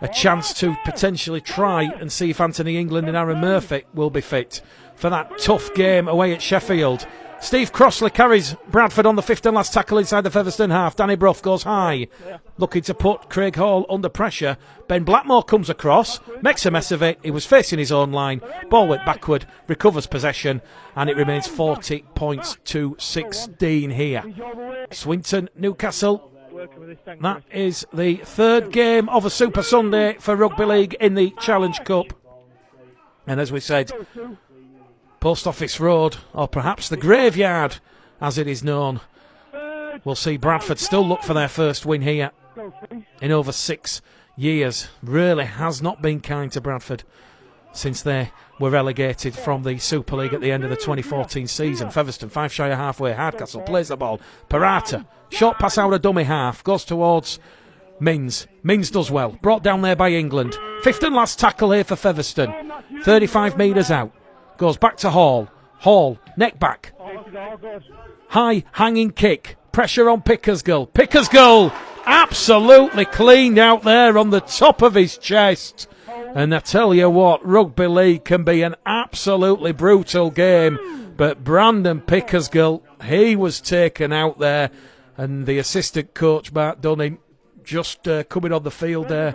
a chance to potentially try and see if Anthony England and Aaron Murphy will be fit for that tough game away at Sheffield. Steve Crossley carries Bradford on the fifth and last tackle inside the Featherstone half. Danny Brough goes high, looking to put Craig Hall under pressure. Ben Blackmore comes across, makes a mess of it. He was facing his own line. Ball went backward, recovers possession, and it remains 40 points to 16 here. Swinton, Newcastle. That is the third game of a Super Sunday for Rugby League in the Challenge Cup. And as we said, Post Office Road, or perhaps the Graveyard as it is known, we'll see Bradford still look for their first win here in over 6 years. Really has not been kind to Bradford since they were relegated from the Super League at the end of the 2014 season. Featherstone, 5 shy of halfway. Hardcastle plays the ball. Parata, short pass out of dummy half, goes towards Mins. Mins does well. Brought down there by England. Fifth and last tackle here for Featherstone. 35 metres out. Goes back to Hall. Hall, neck back. High hanging kick. Pressure on Pickersgill. Pickersgill absolutely cleaned out there on the top of his chest. And I tell you what, rugby league can be an absolutely brutal game. But Brandon Pickersgill, he was taken out there. And the assistant coach, Mark Dunning, just coming on the field there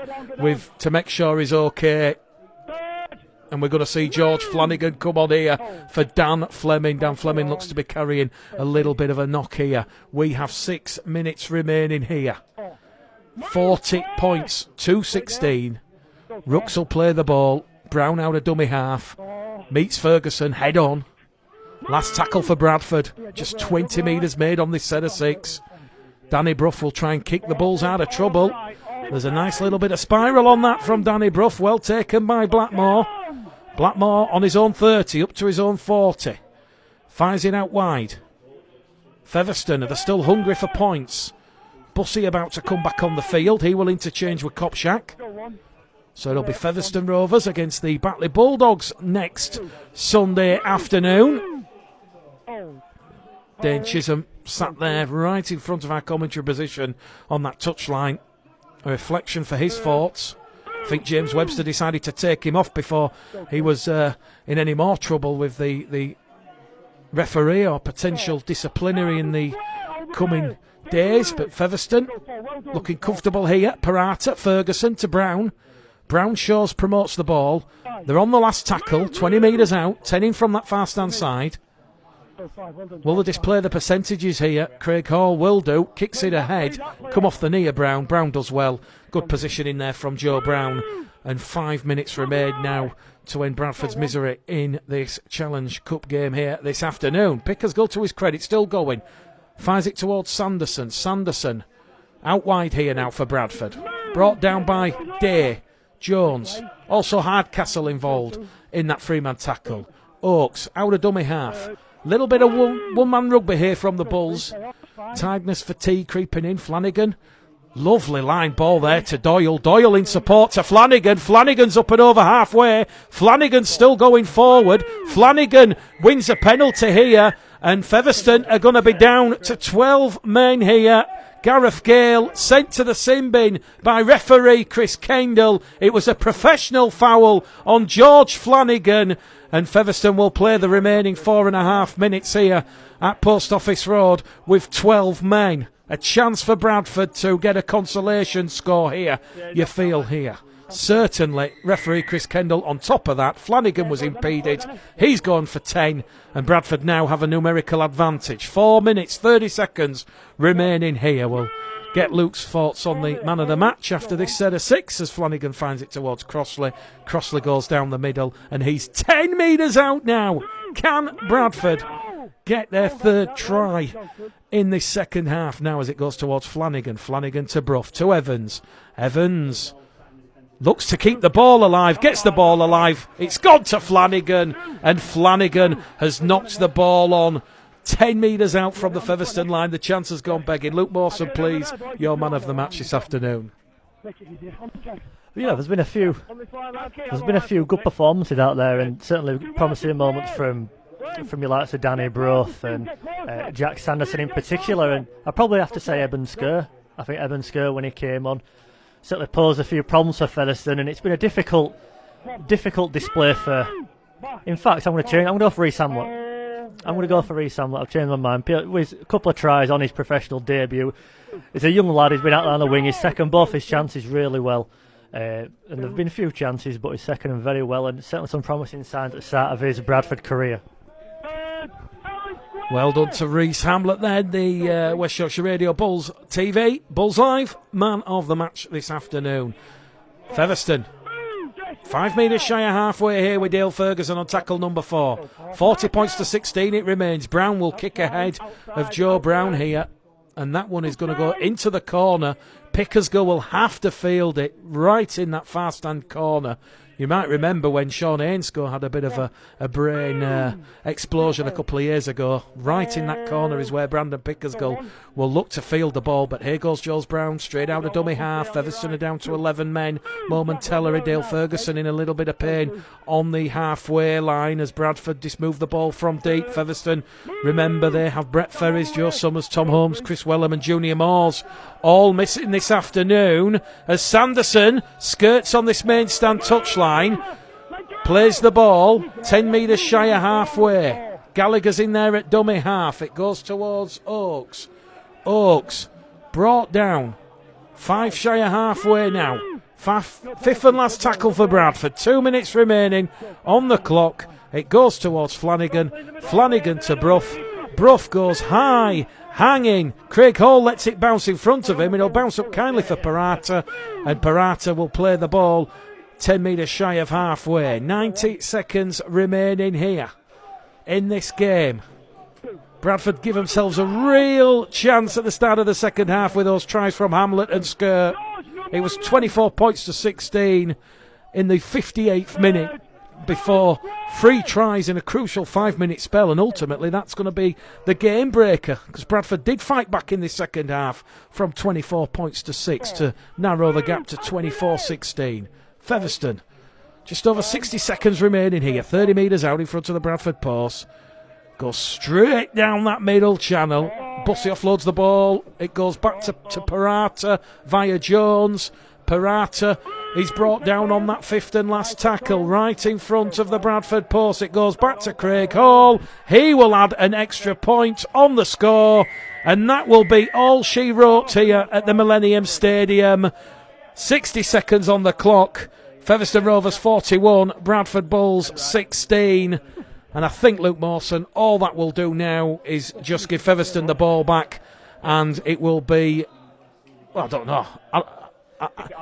to make sure he's okay. And we're going to see George Flanagan come on here for Dan Fleming. Dan Fleming looks to be carrying a little bit of a knock here. We have 6 minutes remaining here. 40 points, 2-16. Rooks will play the ball. Brown out of dummy half. Meets Ferguson head on. Last tackle for Bradford. Just 20 metres made on this set of 6. Danny Brough will try and kick the Bulls out of trouble. There's a nice little bit of spiral on that from Danny Brough. Well taken by Blackmore. Blackmore on his own 30, up to his own 40. Fires it out wide. Featherstone, they're still hungry for points. Bussey about to come back on the field. He will interchange with Kopshak. So it'll be Featherstone Rovers against the Batley Bulldogs next Sunday afternoon. Dane Chisholm sat there right in front of our commentary position on that touchline. A reflection for his thoughts. I think James Webster decided to take him off before he was in any more trouble with the referee or potential disciplinary in the coming days. But Featherstone looking comfortable here. Parata, Ferguson to Brown. Brown Shawes promotes the ball. They're on the last tackle, 20 metres out, 10 in from that far stand side. Will they display the percentages here? Craig Hall will do. Kicks it ahead. Come off the knee of Brown. Brown does well. Good position in there from Joe Brown. And 5 minutes remain now to end Bradford's misery in this Challenge Cup game here this afternoon. Pickersgill, to his credit, still going. Fires it towards Sanderson. Sanderson out wide here now for Bradford. Brought down by Day. Jones. Also Hardcastle involved in that three-man tackle. Oakes out of dummy half. Little bit of one-man rugby here from the Bulls. Tiredness, fatigue creeping in. Flanagan. Lovely line ball there to Doyle. Doyle in support to Flanagan. Flanagan's up and over halfway. Flanagan's still going forward. Flanagan wins a penalty here. And Featherstone are going to be down to 12 men here. Gareth Gale sent to the sin bin by referee Chris Kendall. It was a professional foul on George Flanagan. And Featherstone will play the remaining 4.5 minutes here at Post Office Road with 12 men. A chance for Bradford to get a consolation score here, you feel here. Certainly, referee Chris Kendall on top of that. Flanagan was impeded. He's gone for 10. And Bradford now have a numerical advantage. 4 minutes, 30 seconds remaining here. We'll get Luke's thoughts on the man of the match after this set of 6 as Flanagan finds it towards Crossley. Crossley goes down the middle and he's 10 metres out now. Can Bradford get their third try in this second half now as it goes towards Flanagan? Flanagan to Brough, to Evans. Evans looks to keep the ball alive, gets the ball alive. It's gone to Flanagan, and Flanagan has knocked the ball on 10 metres out from the Featherstone line. The chance has gone begging. Luke Mawson, please, your man of the match this afternoon. Yeah, there's been a few good performances out there, and certainly promising moments from your likes of Danny Brough and Jack Sanderson in particular. And I probably have to say Eben Skur. I think Eben Skur, when he came on, certainly posed a few problems for Featherstone, and it's been a difficult display for. In fact, I'm going to change. I'm going to go for Reece Hamlet. I've changed my mind. With a couple of tries on his professional debut, he's a young lad. He's been out there on the wing. He's second both his chances really well, and there've been a few chances, but he's second them very well, and certainly some promising signs at the start of his Bradford career. Well done to Reece Hamlet then, the West Yorkshire Radio Bulls TV, Bulls Live, man of the match this afternoon. Featherstone, 5 metres shy of halfway here with Dale Ferguson on tackle number 4. 40 points to 16 it remains. Brown will kick ahead of Joe Brown here, and that one is going to go into the corner. Pickersgill will have to field it right in that far stand corner. You might remember when Sean Ainscough had a bit of a brain explosion a couple of years ago. Right in that corner is where Brandon Pickersgill will look to field the ball, but here goes Jules Brown straight out of dummy half. Featherstone are down to 11 men momentarily. Dale Ferguson in a little bit of pain on the halfway line as Bradford dismove the ball from deep. Featherstone, remember, they have Brett Ferries, Joe Summers, Tom Holmes, Chris Wellham and Junior Moores all missing this afternoon as Sanderson skirts on this main stand touchline, plays the ball 10 metres shy of halfway. Gallagher's in there at dummy half. It goes towards Oakes. Oakes brought down 5 shy of halfway now. Fifth and last tackle for Bradford. 2 minutes remaining on the clock. It goes towards Flanagan. Flanagan to Brough. Brough goes high, hanging. Craig Hall lets it bounce in front of him. It'll bounce up kindly for Parata, and Parata will play the ball 10 metres shy of halfway. 90 seconds remaining here in this game. Bradford give themselves a real chance at the start of the second half with those tries from Hamlet and Skirt. It was 24 points to 16 in the 58th minute before 3 tries in a crucial 5-minute spell, and ultimately that's going to be the game breaker because Bradford did fight back in the second half from 24 points to 6 to narrow the gap to 24-16. Featherstone, just over 60 seconds remaining here, 30 metres out in front of the Bradford post. Goes straight down that middle channel. Bussey offloads the ball. It goes back to Parata via Jones. Parata is brought down on that 5th and last tackle right in front of the Bradford post. It goes back to Craig Hall. He will add an extra point on the score, and that will be all she wrote here at the Millennium Stadium. 60 seconds on the clock. Featherstone Rovers 41, Bradford Bulls 16. And I think, Luke Mawson, all that will do now is just give Featherstone the ball back, and it will be, well, I don't know.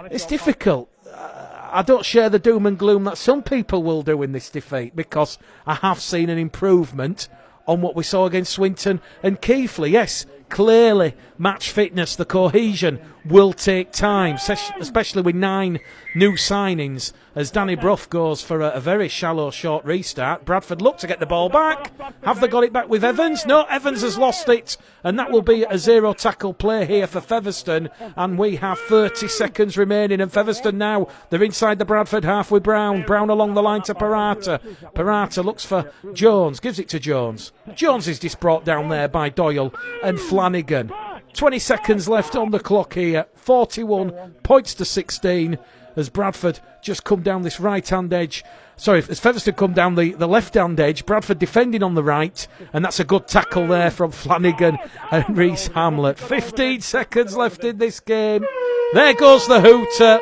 It's difficult. I don't share the doom and gloom that some people will do in this defeat, because I have seen an improvement on what we saw against Swinton and Keighley. Yes, clearly match fitness, the cohesion will take time, especially with 9 new signings as Danny Brough goes for a very shallow short restart. Bradford look to get the ball back. Have they got it back with Evans? No, Evans has lost it, and that will be a 0 tackle play here for Featherstone, and we have 30 seconds remaining, and Featherstone now, they're inside the Bradford half with Brown. Brown along the line to Parata. Parata looks for Jones, gives it to Jones. Jones is just brought down there by Doyle and Flanagan. 20 seconds left on the clock here. 41 points to 16 as Bradford just come down this right-hand edge. Sorry, as Featherstone come down the left-hand edge. Bradford defending on the right, and that's a good tackle there from Flanagan and Reese Hamlet. 15 seconds left in this game. There goes the hooter.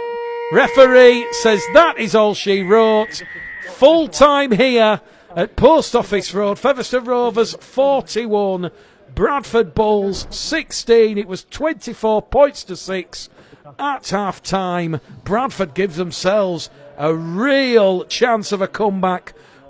Referee says that is all she wrote. Full time here at Post Office Road. Featherstone Rovers 41. Bradford Bulls 16. It was 24 points to 6 at half time. Bradford gives themselves a real chance of a comeback